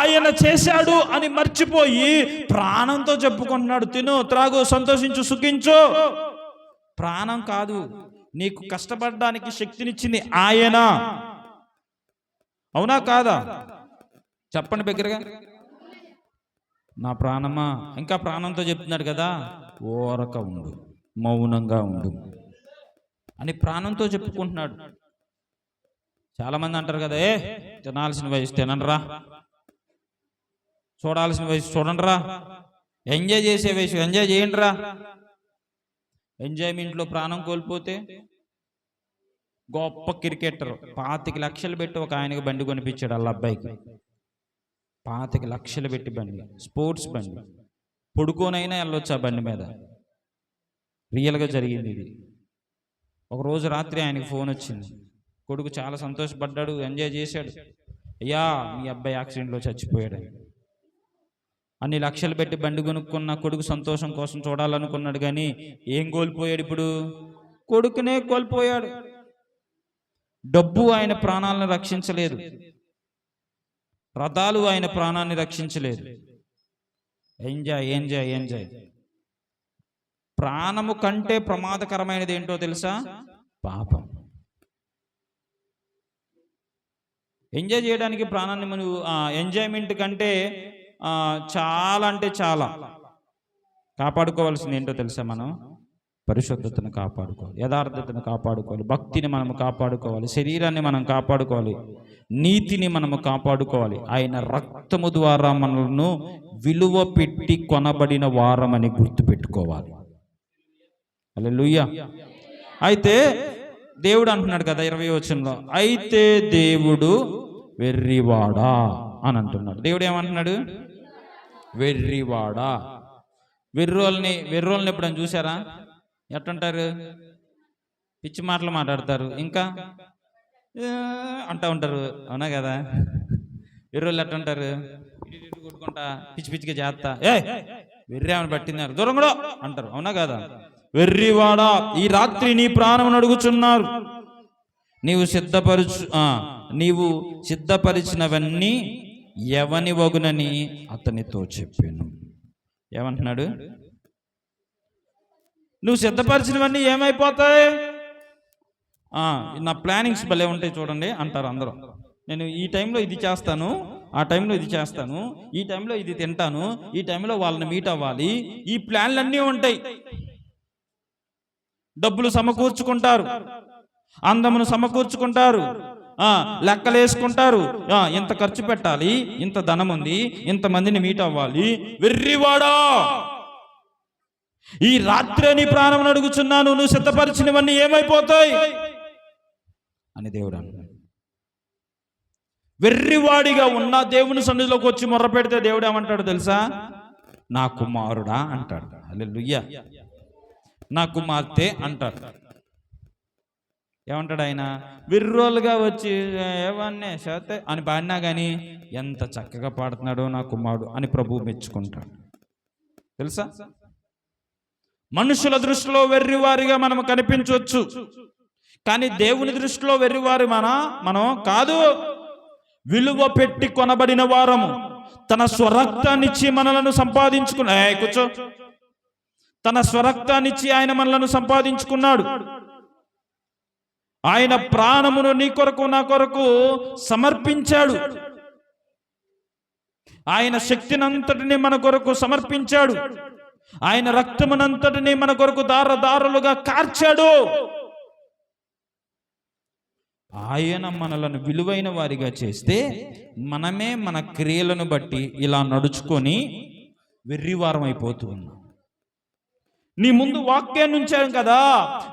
ఆయన చేశాడు అని మర్చిపోయి ప్రాణంతో చెప్పుకుంటున్నాడు. తిను, త్రాగు, సంతోషించు, సుఖించు. ప్రాణం కాదు, నీకు కష్టపడడానికి శక్తినిచ్చింది ఆయన. అవునా కాదా? చెప్పండి బిగ్గరగా. నా ప్రాణమా. ఇంకా ప్రాణంతో చెప్తున్నాడు కదా, ఓరక ఉండు, మౌనంగా ఉండు అని ప్రాణంతో చెప్పుకుంటున్నాడు. చాలామంది అంటారు కదా, తినాల్సిన వయసు తినండిరా, చూడాల్సిన వయసు చూడండిరా, ఎంజాయ్ చేసే వయసు ఎంజాయ్ చేయండిరా. ఎంజాయ్మెంట్లో ప్రాణం కోల్పోతే గొప్ప క్రికెటర్ 25 లక్షలు పెట్టి ఒక ఆయనకి బండి కొనిపించాడు. వాళ్ళ అబ్బాయికి 25 లక్షలు పెట్టి బండి, స్పోర్ట్స్ బండి, పడుకోనైనా వెళ్ళొచ్చు ఆ బండి మీద. రియల్గా జరిగింది ఇది. ఒకరోజు రాత్రి ఆయనకి ఫోన్ వచ్చింది. కొడుకు చాలా సంతోషపడ్డాడు, ఎంజాయ్ చేశాడు. అయ్యా, మీ అబ్బాయి యాక్సిడెంట్లో చచ్చిపోయాడు. అన్ని లక్షలు పెట్టి బండి కొనుక్కున్న కొడుకు సంతోషం కోసం చూడాలనుకున్నాడు, కానీ ఏం కోల్పోయాడు ఇప్పుడు? కొడుకునే కోల్పోయాడు. డబ్బు ఆయన ప్రాణాలను రక్షించలేదు, రథాలు ఆయన ప్రాణాన్ని రక్షించలేదు. Enjoy enjoy enjoy. ప్రాణము కంటే ప్రమాదకరమైనది ఏంటో తెలుసా? పాపం. ఎంజాయ్ చేయడానికి ప్రాణాన్ని మనం ఎంజాయ్మెంట్ కంటే చాలా అంటే చాలా కాపాడుకోవాల్సింది ఏంటో తెలుసా? మనం పరిశుద్ధతను కాపాడుకోవాలి, యథార్థతను కాపాడుకోవాలి, భక్తిని మనము కాపాడుకోవాలి, శరీరాన్ని మనం కాపాడుకోవాలి, నీతిని మనము కాపాడుకోవాలి. ఆయన రక్తము ద్వారా మనలను విలువ పెట్టి కొనబడిన వారమని గుర్తుపెట్టుకోవాలి. హల్లెలూయా. అయితే దేవుడు అంటున్నాడు కదా 20వ వచనంలో, అయితే దేవుడు వెర్రివాడా అని అంటున్నాడు. దేవుడు ఏమంటున్నాడు? వెర్రివాడా. వెర్రోల్ని ఎప్పుడైనా చూసారా? ఎట్టుంటారు? పిచ్చి మాటలు మాట్లాడతారు, ఇంకా అంటూ ఉంటారు. అవునా కదా? వెర్రోళ్ళు ఎట్టుంటారు? కొట్టుకుంటా పిచ్చి పిచ్చిగా చేస్తా, వెర్రేమని పట్టినారు, దూరం కూడా అంటారు. అవునా కదా? వెర్రివాడా, ఈ రాత్రి నీ ప్రాణం అడుగుచున్నారు, నీవు సిద్ధపరిచినవన్నీ ఎవని వగునని అతనితో చెప్పాను. ఏమంటున్నాడు? నువ్వు సిద్ధపరిచినవన్నీ ఏమైపోతాయి? నా ప్లానింగ్స్ భలే ఉంటాయి చూడండి అంటారు అందరూ. నేను ఈ టైంలో ఇది చేస్తాను, ఆ టైంలో ఇది చేస్తాను, ఈ టైంలో ఇది తింటాను, ఈ టైంలో వాళ్ళని మీట్ అవ్వాలి, ఈ ప్లాన్లన్నీ ఉంటాయి. డబ్బులు సమకూర్చుకుంటారు, అందమును సమకూర్చుకుంటారు, లెక్కలేసుకుంటారు. ఇంత ఖర్చు పెట్టాలి, ఇంత ధనం ఉంది, ఇంతమందిని మీట్ అవ్వాలి. వెర్రివాడా, ఈ రాత్రి నీ ప్రాణం అడుగుచున్నాను, నువ్వు సిద్ధపరిచినవన్నీ ఏమైపోతాయి అని దేవుడు అన్నాడు. వెర్రివాడిగా ఉన్న దేవుని సన్నిధిలోకి వచ్చి మొర్ర పెడితే దేవుడు ఏమంటాడు తెలుసా? నా కుమారుడా అంటాడు. హల్లెలూయా. నా కుమార్తె అంటాడు. ఏమంటాడు ఆయన? విర్రోలుగా వచ్చి ఏవన్నీ చేతే అని పాడినా కానీ ఎంత చక్కగా పాడుతున్నాడో నా కుమారుడు అని ప్రభువు మెచ్చుకుంటాడు. తెలుసా? మనుషుల దృష్టిలో వెర్రివారిగా మనం కనిపించవచ్చు, కానీ దేవుని దృష్టిలో వెర్రివారి మనం కాదు. విలువ పెట్టి కొనబడిన వారము, తన స్వరక్తాన్నిచ్చి మనలను కూర్చో తన స్వరక్తాన్నిచ్చి ఆయన మనలను సంపాదించుకున్నాడు. ఆయన ప్రాణమును నీ కొరకు నా కొరకు సమర్పించాడు. ఆయన శక్తినంతటిని మన కొరకు సమర్పించాడు. ఆయన రక్తమునంతటిని మన కొరకు దారదారులుగా కార్చాడు. ఆయన మనలను విలువైన వారిగా చేస్తే మనమే మన క్రియలను బట్టి ఇలా నడుచుకొని వెర్రివారం అయిపోతూ ఉన్నాం. నీ ముందు వాక్యాన్ని ఉంచాను కదా,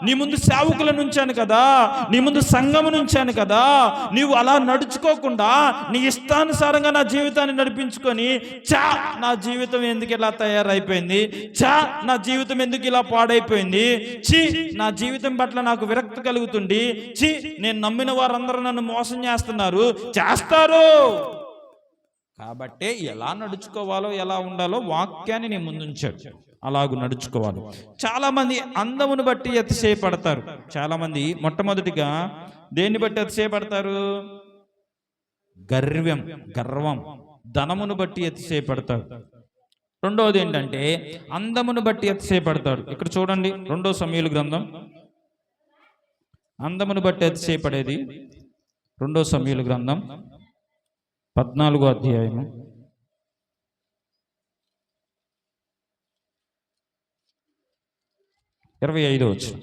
నీ ముందు సేవకులను ఉంచాను కదా, నీ ముందు సంఘమును ఉంచాను కదా, నీవు అలా నడుచుకోకుండా నీ ఇష్టానుసారంగా నా జీవితాన్ని నడిపించుకొని నా జీవితం ఎందుకు ఇలా తయారైపోయింది, నా జీవితం ఎందుకు ఇలా పాడైపోయింది, నా జీవితం పట్ల నాకు విరక్తి కలుగుతుంది, నేను నమ్మిన వారందరూ నన్ను మోసం చేస్తారు. కాబట్టే ఎలా నడుచుకోవాలో ఎలా ఉండాలో వాక్యాన్ని నీ ముందు ఉంచాడు, అలాగూ నడుచుకోవాలి. చాలా మంది అందమును బట్టి అతిశయపడతారు. చాలా మంది మొట్టమొదటిగా దేన్ని బట్టి అతిశయపడతారు? గర్వం, ధనమును బట్టి అతిశయపడతారు. రెండవది ఏంటంటే అందమును బట్టి అతిశయపడతాడు. ఇక్కడ చూడండి 2 సమూయేలు గ్రంథం, అందమును బట్టి అతిశయపడేది 2 సమూయేలు గ్రంథం 14వ అధ్యాయము 25వ వచనం.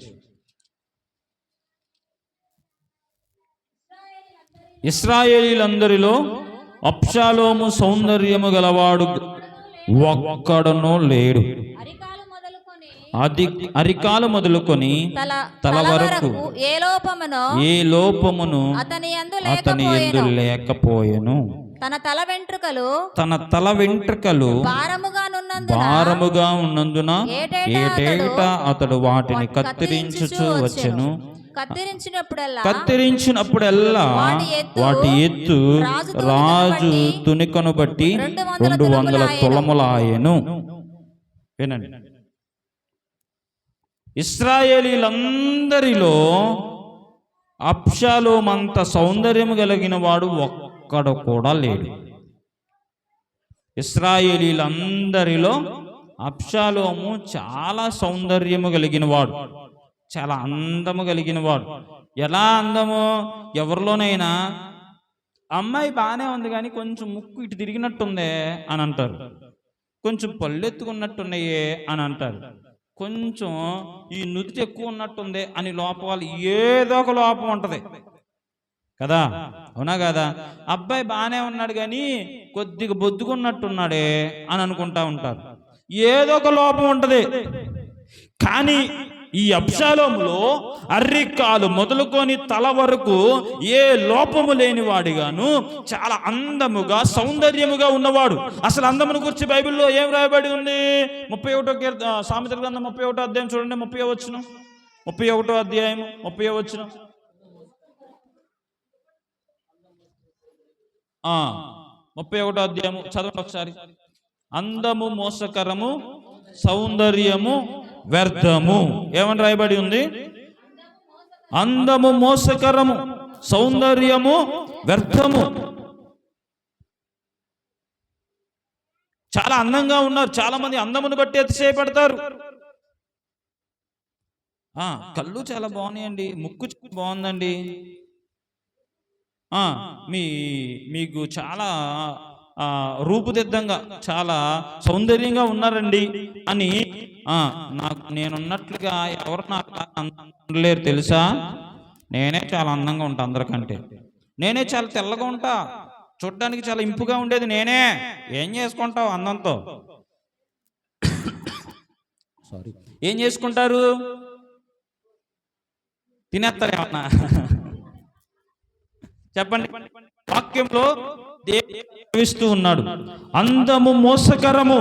ఇశ్రాయేలీలందరిలో అబ్షాలోము సౌందర్యము గలవాడు ఒక్కడునూ లేడు. అరికాలు మొదలుకొని తల వరకు ఏ లోపమును అతని యందు లేకపోయెను. తన తల వెంట్రుకలు భారముగా ఉన్నందున ఏటేటా అతడు వాటిని కత్తిరించుచూ వచ్చెను. కత్తిరించినప్పుడల్లా వాటి ఎత్తు రాజు తునికను బట్టి 200 తులములాయెను. వినండి, ఇశ్రాయేలీలందరిలో అబ్షాలోము అంత సౌందర్యం కలిగిన వాడు ఒక్కడు కూడా లేడు. ఇశ్రాయేలీలందరిలో అబ్షాలోము చాలా సౌందర్యము కలిగిన వాడు, చాలా అందము కలిగిన వాడు. ఎలా అందము? ఎవరిలోనైనా అమ్మాయి బాగానే ఉంది కానీ కొంచెం ముక్కు ఇటు తిరిగినట్టుందే అని అంటారు, కొంచెం పళ్ళు ఎత్తుకున్నట్టున్నాయే అని అంటారు, కొంచెం ఈ నుదుటి ఎక్కువ ఉన్నట్టుంది అని లోపాలు ఏదో ఒక లోపం ఉంటుంది కదా, అవునా కదా? అబ్బాయి బాగానే ఉన్నాడు కానీ కొద్దిగా బొద్దుకున్నట్టున్నాడే అని అనుకుంటా ఉంటారు. ఏదో ఒక లోపం ఉంటుంది. కానీ ఈ అబ్షాలోములో అర్రికాలు మొదలుకొని తల వరకు ఏ లోపము లేని వాడిగాను చాలా అందముగా సౌందర్యముగా ఉన్నవాడు. అసలు అందమును గురించి బైబిల్లో ఏం రాయబడి ఉంది? 31 సామెతల గ్రంథం 31 అధ్యాయం చూడండి, 30 వచనం. 31 అధ్యాయం 30 వచనం. 31 అధ్యాయము చదవండి ఒకసారి. అందము మోసకరము, సౌందర్యము వ్యర్థము. ఏమని రాయబడి ఉంది? అందము మోసకరము, సౌందర్యము వ్యర్థము. చాలా అందంగా ఉన్నారు, చాలా మంది అందమును బట్టి అతిశయపడతారు. కళ్ళు చాలా బాగున్నాయండి, ముక్కు బాగుందండి, మీకు చాలా రూపుదిద్దంగా చాలా సౌందర్యంగా ఉన్నారండి అని నాకు నేనున్నట్లుగా ఎవరు నాకు అనలేరు తెలుసా. నేనే చాలా అందంగా ఉంటా అందరికంటే, నేనే చాలా తెల్లగా ఉంటా, చూడ్డానికి చాలా ఇంపుగా ఉండేది నేనే. ఏం చేసుకుంటావు అందంతో? సారీ, ఏం చేసుకుంటారు? తినేస్తారు ఏమన్నా? చెప్పండి. వాక్యంలో దేవుడు ఉన్నాడు, అందము మోసకరము,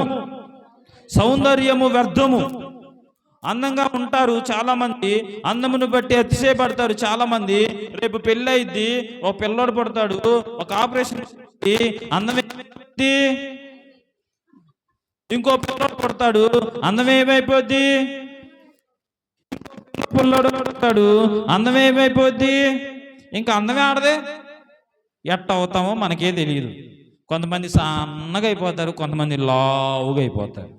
సౌందర్యము వ్యర్థము. అందంగా ఉంటారు చాలా మంది, అందమును బట్టి అతిశయపడతారు చాలా మంది. రేపు పెళ్ళి అయింది, ఒక పిల్లోడు పడతాడు, ఒక ఆపరేషన్ అందమైపోద్ది, ఇంకో పిల్లోడు పడతాడు, అందమేమైపోద్ది, పిల్లోడు పడతాడు, అందమేమైపోద్ది, ఇంకా అందమే ఆడదే. ఎట్ట అవుతామో మనకే తెలియదు. కొంతమంది సన్నగా అయిపోతారు, కొంతమంది లావుగా అయిపోతారు.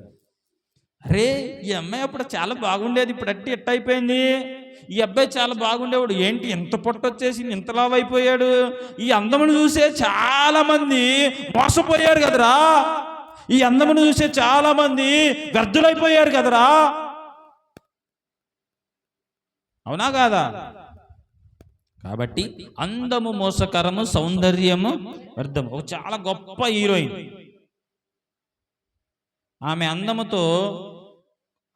అరే ఈ అమ్మాయి అప్పుడు చాలా బాగుండేది, ఇప్పుడు ఎట్ట అయిపోయింది? ఈ అబ్బాయి చాలా బాగుండేవాడు, ఏంటి ఇంత పొట్టొచ్చేసి ఇంత లావు అయిపోయాడు? ఈ అందమును చూసే చాలా మంది మోసపోయారు కదరా, ఈ అందమును చూసే చాలా మంది వ్యర్థులైపోయారు కదరా, అవునా కాదా? కాబట్టి అందము మోసకరము, సౌందర్యము వ్యర్థము. ఒక చాలా గొప్ప హీరోయిన్, ఆమె అందముతో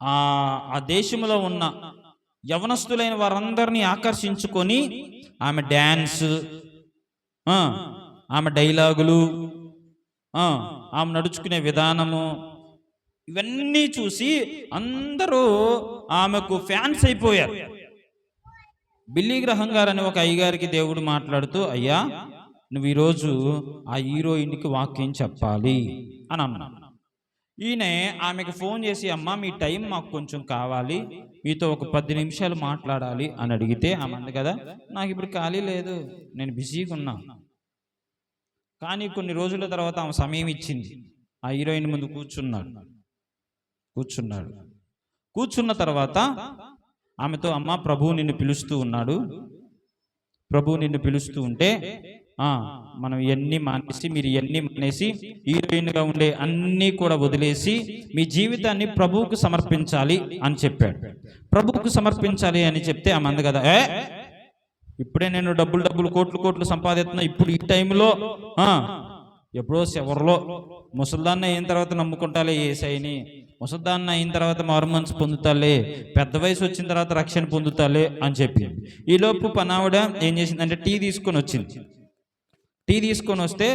ఆ దేశంలో ఉన్న యవనస్తులైన వారందరినీ ఆకర్షించుకొని ఆమె డ్యాన్స్, ఆమె డైలాగులు, ఆమె నడుచుకునే విధానము, ఇవన్నీ చూసి అందరూ ఆమెకు ఫ్యాన్స్ అయిపోయారు. బిల్లీ గ్రహం గారు అని ఒక అయ్యగారికి దేవుడు మాట్లాడుతూ, అయ్యా నువ్వు ఈరోజు ఆ హీరోయిన్కి వాక్యం చెప్పాలి అని అన్నాడు. ఈయన ఆమెకు ఫోన్ చేసి, అమ్మ మీ టైం మాకు కొంచెం కావాలి, మీతో ఒక 10 నిమిషాలు మాట్లాడాలి అని అడిగితే ఆమె అంది కదా, నాకు ఇప్పుడు ఖాళీ లేదు, నేను బిజీగా ఉన్నా. కానీ కొన్ని రోజుల తర్వాత ఆమె సమయం ఇచ్చింది, ఆ హీరోయిన్ ముందు కూర్చున్న తర్వాత ఆమెతో, అమ్మ ప్రభువు నిన్ను పిలుస్తూ ఉన్నాడు, ప్రభువు నిన్ను పిలుస్తూ ఉంటే మనం ఇవన్నీ మానేసి, మీరు ఇవన్నీ మానేసి హీరోయిన్గా ఉండే అన్నీ కూడా వదిలేసి మీ జీవితాన్ని ప్రభువుకు సమర్పించాలి అని చెప్పాడు. ప్రభువుకు సమర్పించాలి అని చెప్తే ఆమె అంది కదా, ఇప్పుడే నేను డబ్బులు కోట్లు సంపాదిస్తున్నా, ఇప్పుడు ఈ టైంలో ఎప్పుడో ఎవరిలో ముసల్దాన్ని అయిన తర్వాత నమ్ముకుంటాలే యేసయ్యని, ముసల్దాన్ని అయిన తర్వాత మారుమనసు పొందుతాలే, పెద్ద వయసు వచ్చిన తర్వాత రక్షణ పొందుతాలే అని చెప్పి, ఈలోపు పనావిడ ఏం చేసిందంటే టీ తీసుకొని వచ్చింది. టీ తీసుకొని వస్తే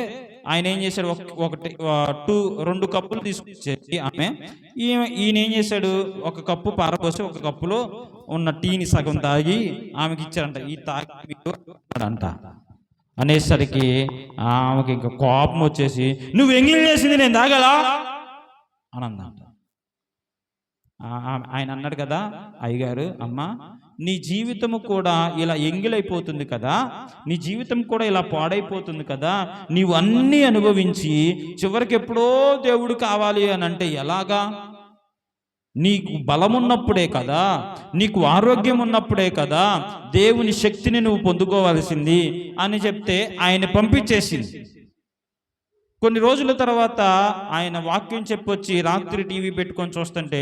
ఆయన ఏం చేశాడు, 2 కప్పులు తీసుకొచ్చేసి ఆమె, ఈయన ఏం చేశాడు, 1 కప్పు పారపోసి 1 కప్పులో ఉన్న టీని సగం తాగి ఆమెకి ఇచ్చారంట. ఈ తాగిడంట అనేసరికి ఆమెకి ఇంకా కోపం వచ్చేసి, నువ్వు ఎంగిల్ చేసింది నేను తాగలా అని అందంట. ఆయన అన్నాడు కదా, అయ్యగారు అమ్మ నీ జీవితము కూడా ఇలా ఎంగిలైపోతుంది కదా, నీ జీవితం కూడా ఇలా పాడైపోతుంది కదా, నీవు అన్నీ అనుభవించి చివరికి ఎప్పుడో దేవుడు కావాలి అని అంటే ఎలాగా? నీకు బలమున్నప్పుడే కదా, నీకు ఆరోగ్యం ఉన్నప్పుడే కదా దేవుని శక్తిని నువ్వు పొందుకోవాల్సింది అని చెప్తే ఆయన పంపించేసింది. కొన్ని రోజుల తర్వాత ఆయన వాక్యం చెప్పొచ్చి రాత్రి టీవీ పెట్టుకొని చూస్తుంటే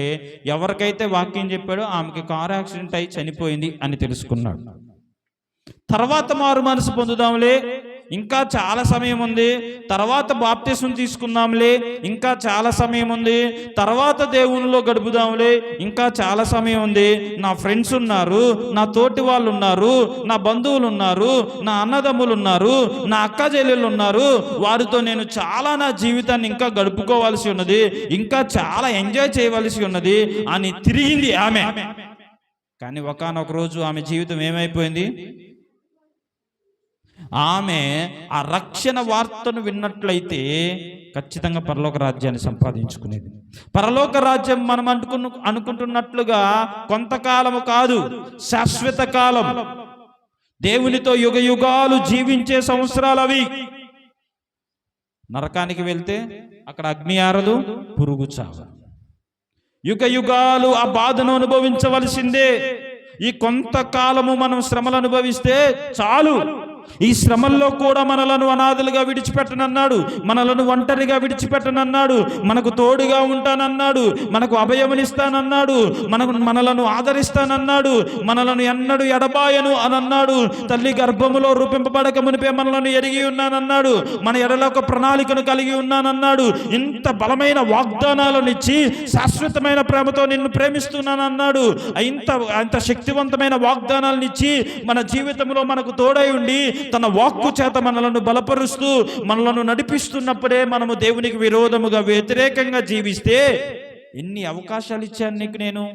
ఎవరికైతే వాక్యం చెప్పాడో ఆమెకి కారు యాక్సిడెంట్ అయి చనిపోయింది అని తెలుసుకున్నాడు. తర్వాత మారు మనసు పొందుదాంలే, ఇంకా చాలా సమయం ఉంది, తర్వాత బాప్తిసం తీసుకుందాంలే, ఇంకా చాలా సమయం ఉంది, తర్వాత దేవునిలో గడుపుదాంలే, ఇంకా చాలా సమయం ఉంది, నా ఫ్రెండ్స్ ఉన్నారు, నా తోటి వాళ్ళు ఉన్నారు, నా బంధువులు ఉన్నారు, నా అన్నదమ్ములు ఉన్నారు, నా అక్క చెల్లెళ్ళు ఉన్నారు, వారితో నేను చాలా నా జీవితాన్ని ఇంకా గడుపుకోవాల్సి ఉన్నది, ఇంకా చాలా ఎంజాయ్ చేయవలసి ఉన్నది అని తిరిగింది ఆమె. కానీ ఒకానొక రోజు ఆమె జీవితం ఏమైపోయింది? ఆమె ఆ రక్షణ వార్తను విన్నట్లయితే ఖచ్చితంగా పరలోక రాజ్యాన్ని సంపాదించుకునేది. పరలోక రాజ్యం మనం అనుకుంటున్నట్లుగా కొంతకాలము కాదు, శాశ్వత కాలం. దేవునితో యుగ యుగాలు జీవించే సంవత్సరాలు అవి. నరకానికి వెళ్తే అక్కడ అగ్ని ఆరదు, పురుగు చావు. యుగ యుగాలు ఆ బాధను అనుభవించవలసిందే. ఈ కొంతకాలము మనం శ్రమలు అనుభవిస్తే చాలు. ఈ శ్రమల్లో కూడా మనలను అనాథలుగా విడిచిపెట్టనన్నాడు, మనలను ఒంటరిగా విడిచిపెట్టనన్నాడు, మనకు తోడుగా ఉంటానన్నాడు, మనకు అభయమునిస్తానన్నాడు, మనలను ఆదరిస్తానన్నాడు, మనలను ఎన్నడూ ఎడబాయను అని అన్నాడు. తల్లి గర్భములో రూపింపబడక మునిపే మనలను ఎరిగి ఉన్నానన్నాడు, మన ఎడలో ఒక ప్రణాళికను కలిగి ఉన్నానన్నాడు. ఇంత బలమైన వాగ్దానాలను ఇచ్చి శాశ్వతమైన ప్రేమతో నిన్ను ప్రేమిస్తున్నానన్నాడు. ఇంత శక్తివంతమైన వాగ్దానాలను ఇచ్చి మన జీవితంలో మనకు తోడై ఉండి తన వాక్కు చేత మనలను బలపరుస్తూ మనలను నడిపిస్తున్నప్పుడే మనము దేవునికి విరోధముగా వ్యతిరేకంగా జీవిస్తే ఎన్ని అవకాశాలు ఇచ్చాను నీకు నేను?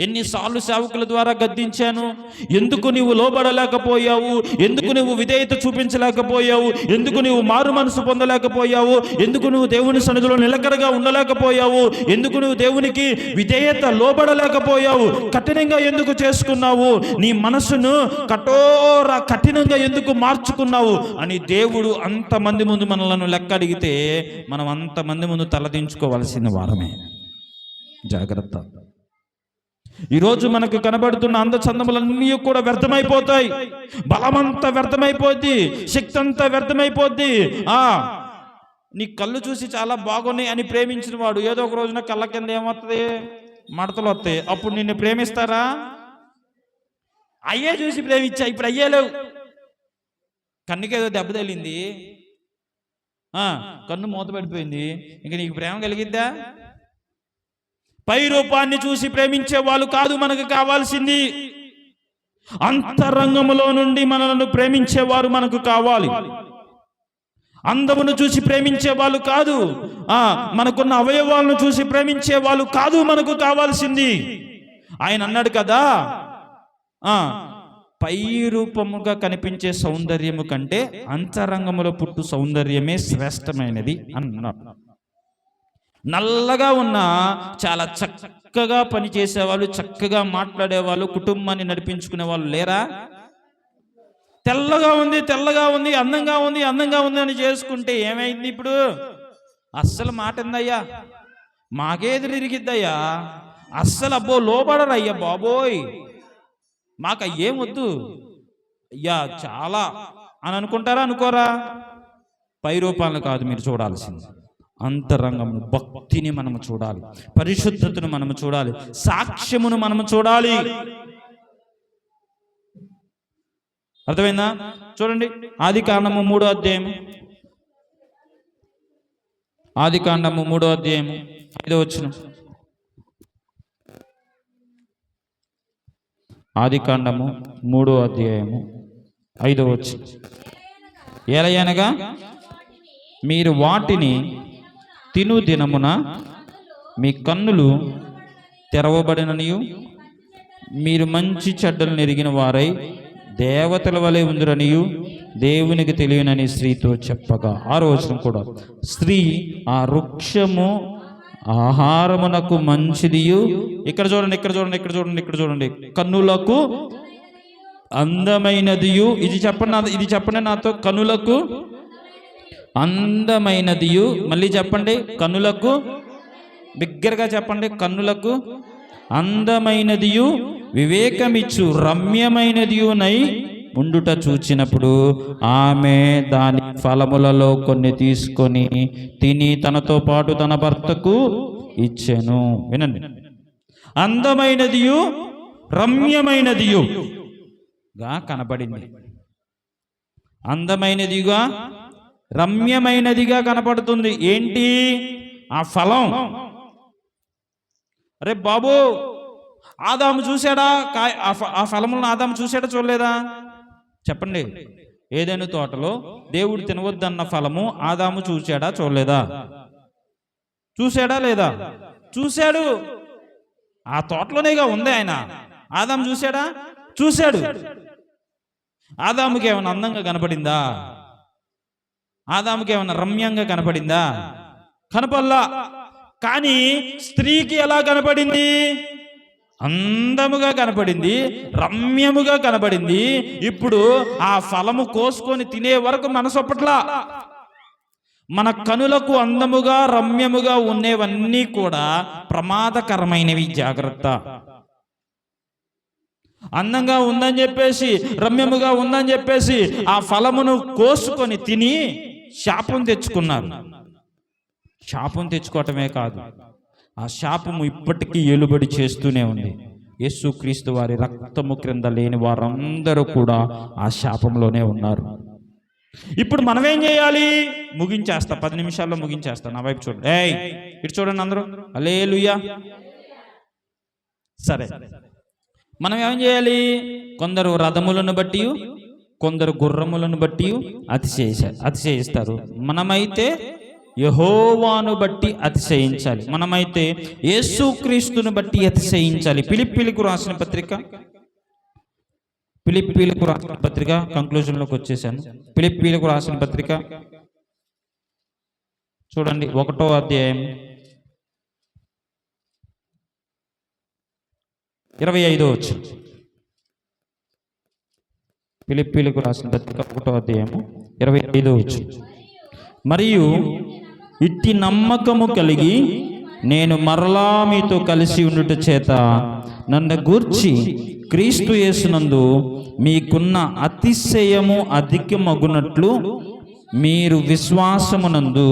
ఎన్నిసార్లు సేవకుల ద్వారా గద్దించాను? ఎందుకు నీవు లోబడలేకపోయావు? ఎందుకు నువ్వు విధేయత చూపించలేకపోయావు? ఎందుకు నువ్వు మారు మనసు పొందలేకపోయావు? ఎందుకు నువ్వు దేవుని సన్నిధిలో నిలకడగా ఉండలేకపోయావు? ఎందుకు నువ్వు దేవునికి విధేయత లోబడలేకపోయావు? కఠినంగా ఎందుకు చేసుకున్నావు? నీ మనసును కఠినంగా ఎందుకు మార్చుకున్నావు అని దేవుడు అంతమంది ముందు మనలను లెక్క అడిగితే మనం అంతమంది ముందు తలదించుకోవాల్సిన వారమే. జాగ్రత్త. ఈరోజు మనకు కనబడుతున్న అందచందములన్నీ కూడా వ్యర్థమైపోతాయి. బలమంతా వ్యర్థమైపోద్ది, శక్తి అంతా వ్యర్థమైపోద్ది. నీ కళ్ళు చూసి చాలా బాగున్నాయి అని ప్రేమించిన వాడు ఏదో ఒక రోజున కళ్ళ కింద ఏమవుతుంది? మడతలు వస్తాయి. అప్పుడు నిన్ను ప్రేమిస్తారా? అయ్యే చూసి ప్రేమించా, ఇప్పుడు అయ్యేలేవు. కన్నుకేదో దెబ్బ తగిలింది, కన్ను మూత పడిపోయింది, ఇంక నీకు ప్రేమ కలిగిద్దా? పై రూపాన్ని చూసి ప్రేమించే వాళ్ళు కాదు మనకు కావాల్సింది. అంతరంగములో నుండి మనలను ప్రేమించేవారు మనకు కావాలి. అందమును చూసి ప్రేమించే వాళ్ళు కాదు, మనకున్న అవయవాలను చూసి ప్రేమించే వాళ్ళు కాదు మనకు కావాల్సింది. ఆయన అన్నాడు కదా, పై రూపముగా కనిపించే సౌందర్యము కంటే అంతరంగములో పుట్టు సౌందర్యమే శ్రేష్టమైనది అన్నాడు. నల్లగా ఉన్న చాలా చక్కగా పనిచేసేవాళ్ళు, చక్కగా మాట్లాడేవాళ్ళు, కుటుంబాన్ని నడిపించుకునే వాళ్ళు లేరా? తెల్లగా ఉంది, అందంగా ఉంది అని చేసుకుంటే ఏమైంది? ఇప్పుడు అస్సలు మాట ఎందయ్యా, మాకేది ఇరిగిద్దయ్యా, అస్సలు అబ్బో లోబడరయ్యా బాబోయ్, మాకు అయ్యేం వద్దు అయ్యా చాలా అని అనుకుంటారా? అనుకోరా? పై రూపాలను కాదు మీరు చూడాల్సింది, అంతరంగము, భక్తిని మనము చూడాలి, పరిశుద్ధతను మనము చూడాలి, సాక్ష్యమును మనము చూడాలి. అర్థమైందా? చూడండి, ఆదికాండము 3వ అధ్యాయం, ఆదికాండము 3వ అధ్యాయం 5వ వచనం. ఆదికాండము 3వ అధ్యాయము 5వ వచనం. ఏలయనగా మీరు వాటిని తిను దినమున మీ కన్నులు తెరవబడిననియు మీరు మంచి చెడ్డలు నెరిగిన వారై దేవతల వలె ఉందిరనియు దేవునికి తెలియనని స్త్రీతో చెప్పగా. 6వ వచనం కూడా, స్త్రీ ఆ వృక్షము ఆహారమునకు మంచిదియు, ఇక్కడ చూడండి, ఇక్కడ చూడండి, ఇక్కడ చూడండి, ఇక్కడ చూడండి, కన్నులకు అందమైనదియు, ఇది చెప్పండి, ఇది చెప్పండి నాతో, కన్నులకు అందమైనదియు, మళ్ళీ చెప్పండి, కన్నులకు, బిగ్గరగా చెప్పండి, కన్నులకు అందమైనదియు వివేకమిచ్చు రమ్యమైనదియునై ఉండుట చూచినప్పుడు ఆమె దాని ఫలములలో కొన్ని తీసుకొని తిని తనతో పాటు తన భర్తకు ఇచ్చెను. వినండి, అందమైనదియు రమ్యమైనదియుగా కనబడింది. అందమైనదిగా రమ్యమైనదిగా కనపడుతుంది. ఏంటి ఆ ఫలం? అరే బాబు, ఆదాము చూశాడా? ఆ ఫలములను ఆదాము చూశాడా, చూడలేదా? చెప్పండి. ఏదైనా తోటలో దేవుడు తినవద్దన్న ఫలము ఆదాము చూశాడా, చూడలేదా? చూశాడా లేదా? చూశాడు. ఆ తోటలోనేగా ఉంది ఆయన. ఆదాము చూశాడా? చూశాడు. ఆదాముకి ఏమైనా అందంగా కనపడిందా? ఆదాముకి ఏమైనా రమ్యంగా కనపడిందా? కనపల్లా. కానీ స్త్రీకి ఎలా కనపడింది? అందముగా కనపడింది, రమ్యముగా కనపడింది. ఇప్పుడు ఆ ఫలము కోసుకొని తినే వరకు మనసొప్పట్లా. మన కనులకు అందముగా రమ్యముగా ఉండేవన్నీ కూడా ప్రమాదకరమైనవి. జాగ్రత్త. అందంగా ఉందని చెప్పేసి, రమ్యముగా ఉందని చెప్పేసి ఆ ఫలమును కోసుకొని తిని శాపం తెచ్చుకున్నారు. శాపం తెచ్చుకోవటమే కాదు, ఆ శాపము ఇప్పటికీ ఏలుబడి చేస్తూనే ఉంది. యేసుక్రీస్తు వారి రక్తము క్రింద లేని వారందరూ కూడా ఆ శాపంలోనే ఉన్నారు. ఇప్పుడు మనమేం చేయాలి? ముగించేస్తా, 10 నిమిషాల్లో ముగించేస్తా. నా వైపు చూడండి. ఇటు చూడండి అందరూ. హల్లెలూయా. సరే, మనం ఏం చేయాలి? కొందరు రథములను బట్టి, కొందరు గుర్రములను బట్టి అతిశయిస్తారు. మనమైతే యెహోవాను బట్టి అతిశయించాలి. మనమైతే యేసుక్రీస్తును బట్టి అతిశయించాలి. ఫిలిప్పీలకు రాసిన పత్రిక కంక్లూజన్లోకి వచ్చేసాను. ఫిలిప్పీలకు రాసిన పత్రిక చూడండి, 1వ అధ్యాయం 25వ వచనం. ఫిలిప్పీలకు రాసిన పత్రిక 1వ అధ్యాయము 25వ వచనం. మరియు ఇట్టి నమ్మకము కలిగి నేను మరలా మీతో కలిసి ఉండుట చేత నన్ను గూర్చి క్రీస్తు యేసునందు మీకున్న అతిశయము అధికమగునట్లు మీరు విశ్వాసమునందు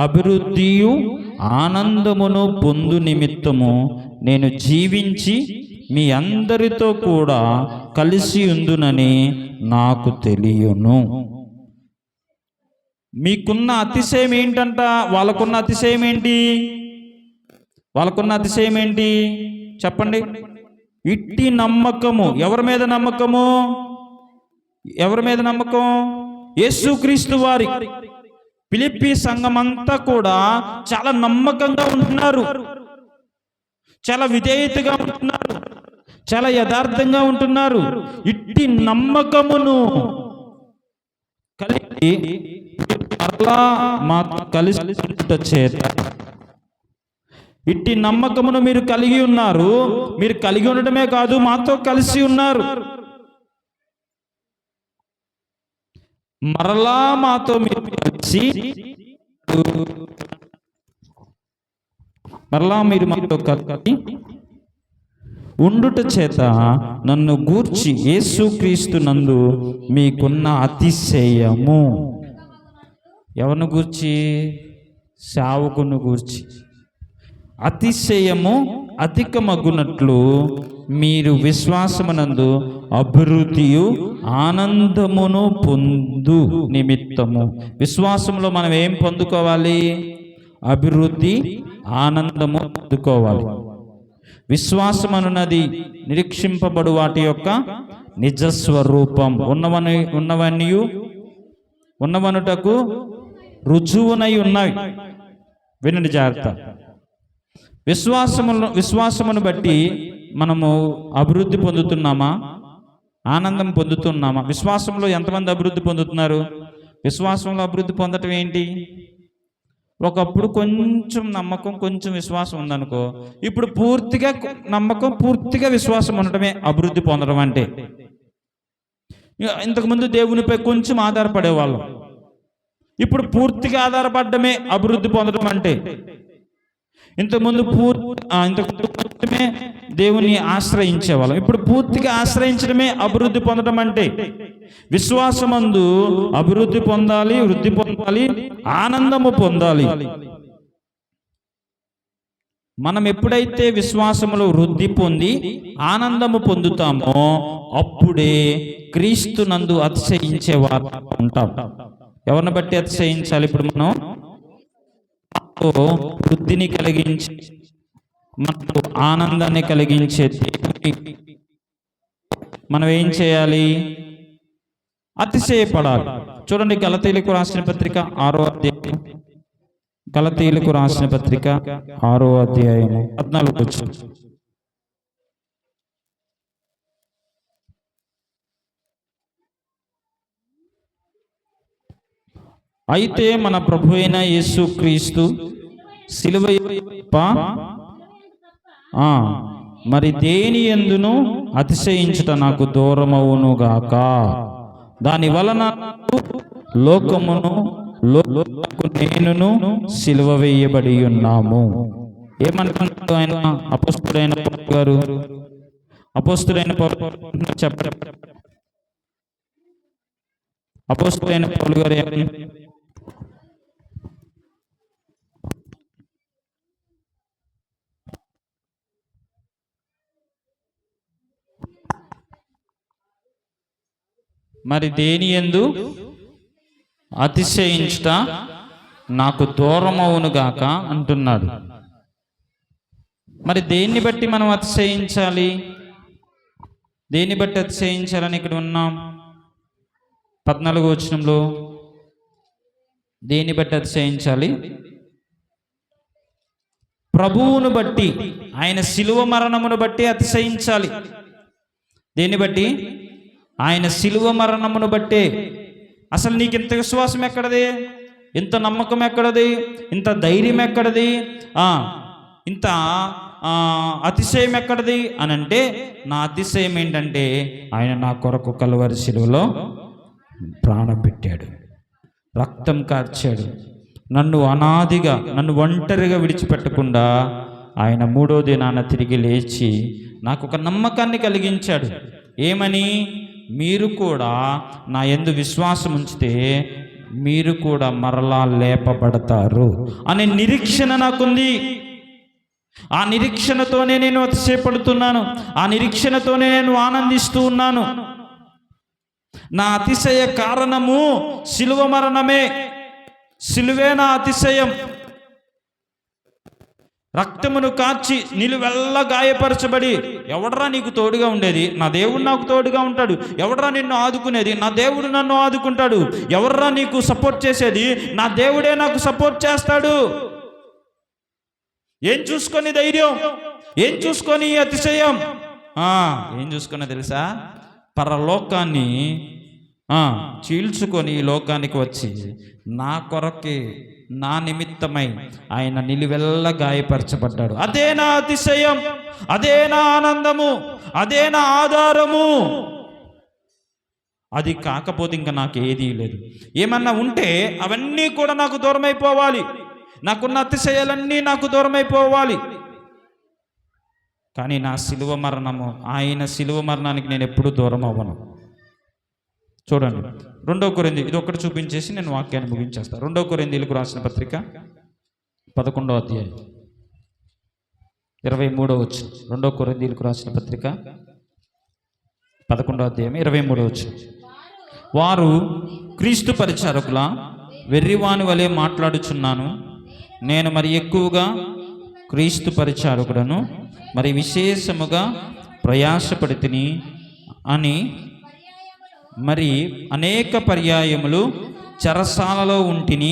అభివృద్ధియు ఆనందమును పొందు నిమిత్తము నేను జీవించి మీ అందరితో కూడా కలిసి ఉందునని నాకు తెలియను. మీకున్న అతిశయం ఏంటంట? వాళ్ళకున్న అతిశయం ఏంటి? వాళ్ళకున్న అతిశయం ఏంటి చెప్పండి? ఇట్టి నమ్మకము. ఎవరి మీద నమ్మకము? ఎవరి మీద నమ్మకం? యేసుక్రీస్తు వారి. ఫిలిప్పీ సంఘమంతా కూడా చాలా నమ్మకంగా ఉంటున్నారు, చాలా విధేయతగా ఉంటున్నారు, చాలా యథార్థంగా ఉంటున్నారు. ఇట్టి నమ్మకమును కలిగి అలా మాతో కలిసి ఉండుట చేత, ఇట్టి నమ్మకమును మీరు కలిగి ఉన్నారు. మీరు కలిగి ఉండటమే కాదు, మాతో కలిసి ఉన్నారు. మరలా మాతో మీరు కలిసి, మరలా మీరు మాతో కలిసి ఉండుట చేత నన్ను గూర్చి యేసుక్రీస్తు నందు మీకున్న అతిశయము. ఎవరిని గూర్చి? సేవకుని గూర్చి. అతిశయము అధికమగునట్లు మీరు విశ్వాసమునందు అభివృద్ధియు ఆనందమును పొందు నిమిత్తము. విశ్వాసంలో మనం ఏం పొందుకోవాలి? అభివృద్ధి, ఆనందము పొందుకోవాలి. విశ్వాసం అనున్నది నిరీక్షింపబడు వాటి యొక్క నిజస్వరూపం. ఉన్నవనుటకు రుజువునై ఉన్నవి. వినండి జాగ్రత్త. విశ్వాసమును బట్టి మనము అభివృద్ధి పొందుతున్నామా? ఆనందం పొందుతున్నామా? విశ్వాసంలో ఎంతమంది అభివృద్ధి పొందుతున్నారు? విశ్వాసంలో అభివృద్ధి పొందటం ఏంటి? ఒకప్పుడు కొంచెం నమ్మకం, కొంచెం విశ్వాసం ఉందనుకో, ఇప్పుడు పూర్తిగా నమ్మకం, పూర్తిగా విశ్వాసం ఉండటమే అభివృద్ధి పొందడం అంటే. ఇంతకుముందు దేవునిపై కొంచెం ఆధారపడేవాళ్ళం, ఇప్పుడు పూర్తిగా ఆధారపడమే అభివృద్ధి పొందడం అంటే. ఇంతకుముందు పూర్తిమే దేవుని ఆశ్రయించేవాళ్ళం, ఇప్పుడు పూర్తిగా ఆశ్రయించడమే అభివృద్ధి పొందడం అంటే. విశ్వాసమందు అభివృద్ధి పొందాలి, వృద్ధి పొందాలి, ఆనందము పొందాలి. మనం ఎప్పుడైతే విశ్వాసములో వృద్ధి పొంది ఆనందము పొందుతామో అప్పుడే క్రీస్తునందు అతిశయించేవారు ఉంటాం. ఎవరిని బట్టి అతిశయించాలి? ఇప్పుడు మనం వృద్ధిని కలిగించి మనకు ఆనందాన్ని కలిగించే దేవుని మనం ఏం చేయాలి? అతిశయపడాలి. చూడండి, గలతీయులకు రాసిన పత్రిక 6వ అధ్యాయం, గలతీయులకు రాసిన పత్రిక 6వ అధ్యాయం 14వ వచనం. అయితే మన ప్రభు అయిన యేసుక్రీస్తు సిలువ మరి దేని యందును అతిశయించుట నాకు దూరమవునుగాక. దాని వలన లోకమును నేనును సిలువ వేయబడి ఉన్నాము. ఏమనుకుంటున్నారు ఆయన? అపోస్తుడైన పౌలు గారు, అపోస్తుడైన పౌలు చెప్పండి, అపోస్తుడైన పౌలు గారు ఏమని? మరి దేని యందు అతిశయించుట నాకు దూరమవునుగాక అంటున్నాడు. మరి దేన్ని బట్టి మనం అతిశయించాలి? దేన్ని బట్టి అతిశయించాలని ఇక్కడ ఉన్నాం? 14వ వచనంలో దేన్ని బట్టి అతిశయించాలి? ప్రభువును బట్టి, ఆయన శిలువ మరణమును బట్టి అతిశయించాలి. దేన్ని బట్టి? ఆయన శిలువ మరణమును బట్టే. అసలు నీకు ఇంత విశ్వాసం ఎక్కడది? ఇంత నమ్మకం ఎక్కడది? ఇంత ధైర్యం ఎక్కడది? ఇంత అతిశయం ఎక్కడది అని అంటే, నా అతిశయం ఏంటంటే ఆయన నా కొరకు కలువరి శిలువలో ప్రాణం పెట్టాడు, రక్తం కార్చాడు, నన్ను అనాదిగా, నన్ను ఒంటరిగా విడిచిపెట్టకుండా ఆయన 3వ దినాన తిరిగి లేచి నాకు ఒక నమ్మకాన్ని కలిగించాడు. ఏమని? మీరు కూడా నా యందు విశ్వాసం ఉంచితే మీరు కూడా మరలా లేపబడతారు అనే నిరీక్షణ నాకుంది. ఆ నిరీక్షణతోనే నేను అతిశయపడుతున్నాను, ఆ నిరీక్షణతోనే నేను ఆనందిస్తూ ఉన్నాను. నా అతిశయ కారణము శిలువ మరణమే. శిలువే నా అతిశయం. రక్తమును కార్చి నిలువెల్లా గాయపరచబడి, ఎవడరా నీకు తోడుగా ఉండేది? నా దేవుడు నాకు తోడుగా ఉంటాడు. ఎవడరా నిన్ను ఆదుకునేది? నా దేవుడు నన్ను ఆదుకుంటాడు. ఎవర్రా నీకు సపోర్ట్ చేసేది? నా దేవుడే నాకు సపోర్ట్ చేస్తాడు. ఏం చూసుకొని ధైర్యం? ఏం చూసుకొని అతిశయం? ఏం చూసుకున్నా తెలుసా? పరలోకాన్ని చీల్చుకొని ఈ లోకానికి వచ్చి నా కొరకే, నా నిమిత్తమై ఆయన నిలువెల్లా గాయపరచబడ్డాడు. అదే నా అతిశయం, అదే నా ఆనందము, అదే నా ఆధారము. అది కాకపోతే ఇంకా నాకు ఏదీ లేదు. ఏమన్నా ఉంటే అవన్నీ కూడా నాకు దూరం అయిపోవాలి. నాకున్న అతిశయాలన్నీ నాకు దూరం అయిపోవాలి. కానీ నా శిలువ మరణము, ఆయన శిలువ మరణానికి నేను ఎప్పుడూ దూరం అవ్వను. చూడండి, 2వ కొరింథీ, ఇది ఒకటి చూపించేసి నేను వాక్యాన్ని ముగించేస్తాను. 2వ కొరింథీయులకు రాసిన పత్రిక 11వ అధ్యాయం 23వ వచనం. 2వ కొరింథీయులకు రాసిన పత్రిక 11వ అధ్యాయం 23వ వచనం. వారు క్రీస్తు పరిచారకుల వెర్రివాని వలె మాట్లాడుచున్నాను, నేను మరి ఎక్కువగా క్రీస్తు పరిచారకుడను, మరి విశేషముగా ప్రయాసపడితిని అని, మరి అనేక పర్యాయములు చెరసాలలో ఉంటిని,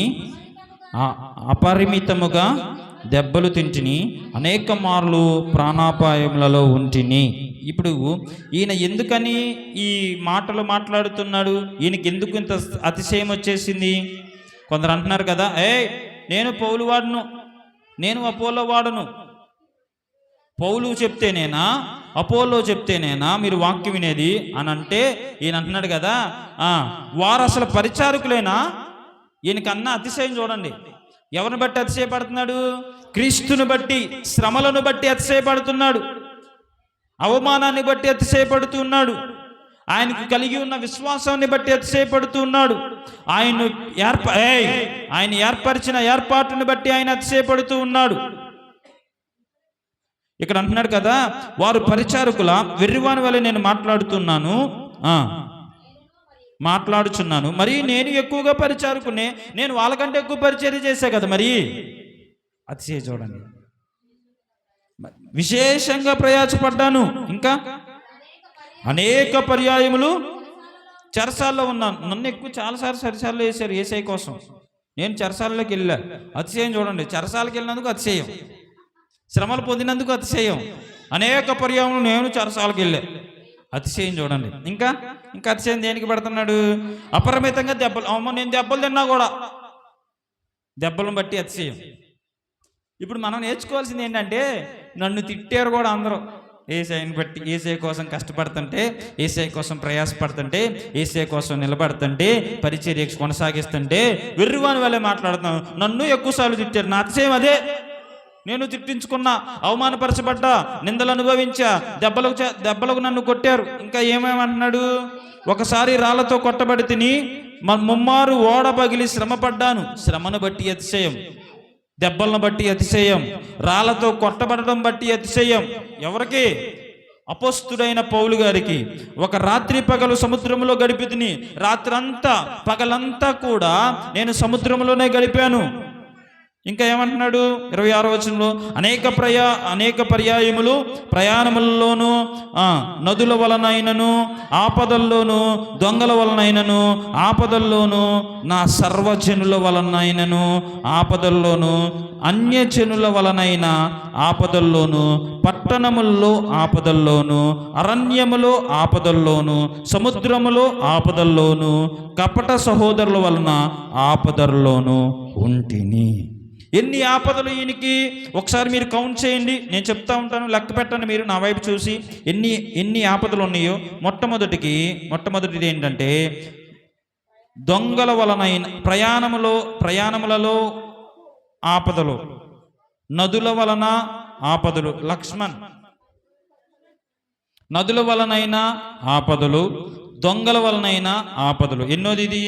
అపరిమితముగా దెబ్బలు తింటిని, అనేక మార్లు ప్రాణాపాయములలో ఉంటిని. ఇప్పుడు ఈయన ఎందుకని ఈ మాటలు మాట్లాడుతున్నాడు? ఈయనకి ఎందుకు ఇంత అతిశయం వచ్చేసింది? కొందరు అంటున్నారు కదా, నేను పౌలు వాడును, నేను అపోలో వాడును. పౌలు చెప్తేనేనా, అపోలో చెప్తేనేనా మీరు వాక్యం వినేది అని అంటే ఈయన అంటున్నాడు కదా, వారు అసలు పరిచారకులేనా? ఈయనకన్నా అతిశయం చూడండి. ఎవరిని బట్టి అతిశయపడుతున్నాడు? క్రీస్తుని బట్టి, శ్రమలను బట్టి అతిశయపడుతున్నాడు, అవమానాన్ని బట్టి అతిశయపడుతున్నాడు, ఆయనకు కలిగి ఉన్న విశ్వాసాన్ని బట్టి అతిశయపడుతున్నాడు, ఆయన ఏర్పరిచిన ఏర్పాటుని బట్టి ఆయన అతిశయపడుతూ ఉన్నాడు. ఇక్కడ అంటున్నాడు కదా, వారు పరిచారకుల వెర్రివాని వలె నేను మాట్లాడుచున్నాను, మరి నేను ఎక్కువగా పరిచారకునే, నేను వాళ్ళకంటే ఎక్కువ పరిచర్య చేశా కదా. మరి అతిశయ చూడండి. విశేషంగా ప్రయాసపడ్డాను, ఇంకా అనేక పర్యాయములు చెరసాల్లో ఉన్నాను. నన్ను ఎక్కువ చాలాసార్లు చెరసాల్లో వేశారు ఏసై కోసం. నేను చెరసాలలోకి వెళ్ళా. అతిశయం చూడండి. చెరసాలకు వెళ్ళినందుకు అతిశయం, శ్రమలు పొందినందుకు అతిశయం, అనేక పర్యాయములు నేను చెరసాలకు వెళ్ళా. అతిశయం చూడండి. ఇంకా అతిశయం దేనికి పడుతున్నాడు? అపరిమితంగా దెబ్బలు. నేను దెబ్బలు తిన్నా కూడా, దెబ్బలను బట్టి అతిశయం. ఇప్పుడు మనం నేర్చుకోవాల్సింది ఏంటంటే, నన్ను తిట్టారు కూడా అందరూ ఏసైని బట్టి, ఏసై కోసం కష్టపడుతుంటే, ఏసై కోసం ప్రయాసపడుతుంటే, ఏసై కోసం నిలబడుతుంటే, పరిచర్య కొనసాగిస్తుంటే వెర్రివాని వల్లే మాట్లాడుతున్నాను. నన్ను ఎక్కువసార్లు తిట్టారు, నా అతిశయం అదే. నేను తిట్టించుకున్నా, అవమానపరచబడ్డా, నిందలు అనుభవించా, దెబ్బలకు నన్ను కొట్టారు. ఇంకా ఏమేమంటున్నాడు? ఒకసారి రాళ్లతో కొట్టబడి తిని ముమ్మారు ఓడ పగిలి శ్రమపడ్డాను. శ్రమను బట్టి అతిశయం, దెబ్బలను బట్టి అతిశయం, రాళ్లతో కొట్టబడడం బట్టి అతిశయం. ఎవరికి? అపోస్తుడైన పౌలు గారికి. ఒక రాత్రి పగలు సముద్రంలో గడిపి తిని, రాత్రంతా పగలంతా కూడా నేను సముద్రంలోనే గడిపాను. ఇంకా ఏమంటున్నాడు 26వ వచనంలో? అనేక పర్యాయములు ప్రయాణములలోను, నదుల వలనైనను, ఆపదల్లోను, దొంగల వలనైనను, ఆపదల్లోను, నా సర్వజనుల వలనైనను, ఆపదల్లోను, అన్యజనుల వలనైన ఆపదల్లోను, పట్టణముల్లో ఆపదల్లోను, అరణ్యములో ఆపదల్లోను, సముద్రములో ఆపదల్లోను, కపట సహోదరుల వలన ఆపదల్లోను ఉంటిని. ఎన్ని ఆపదలు ఈయనకి ఒకసారి మీరు కౌంట్ చేయండి. నేను చెప్తా ఉంటాను, లెక్క పెట్టండి మీరు నా వైపు చూసి. ఎన్ని ఆపదలు ఉన్నాయో. మొట్టమొదటిది ఏంటంటే, దొంగల వలనైన ప్రయాణములలో ఆపదలు, నదుల వలన ఆపదలు. లక్ష్మణ్, నదుల వలనైనా ఆపదలు, దొంగల వలనైనా ఆపదలు. ఎన్నోది ఇది?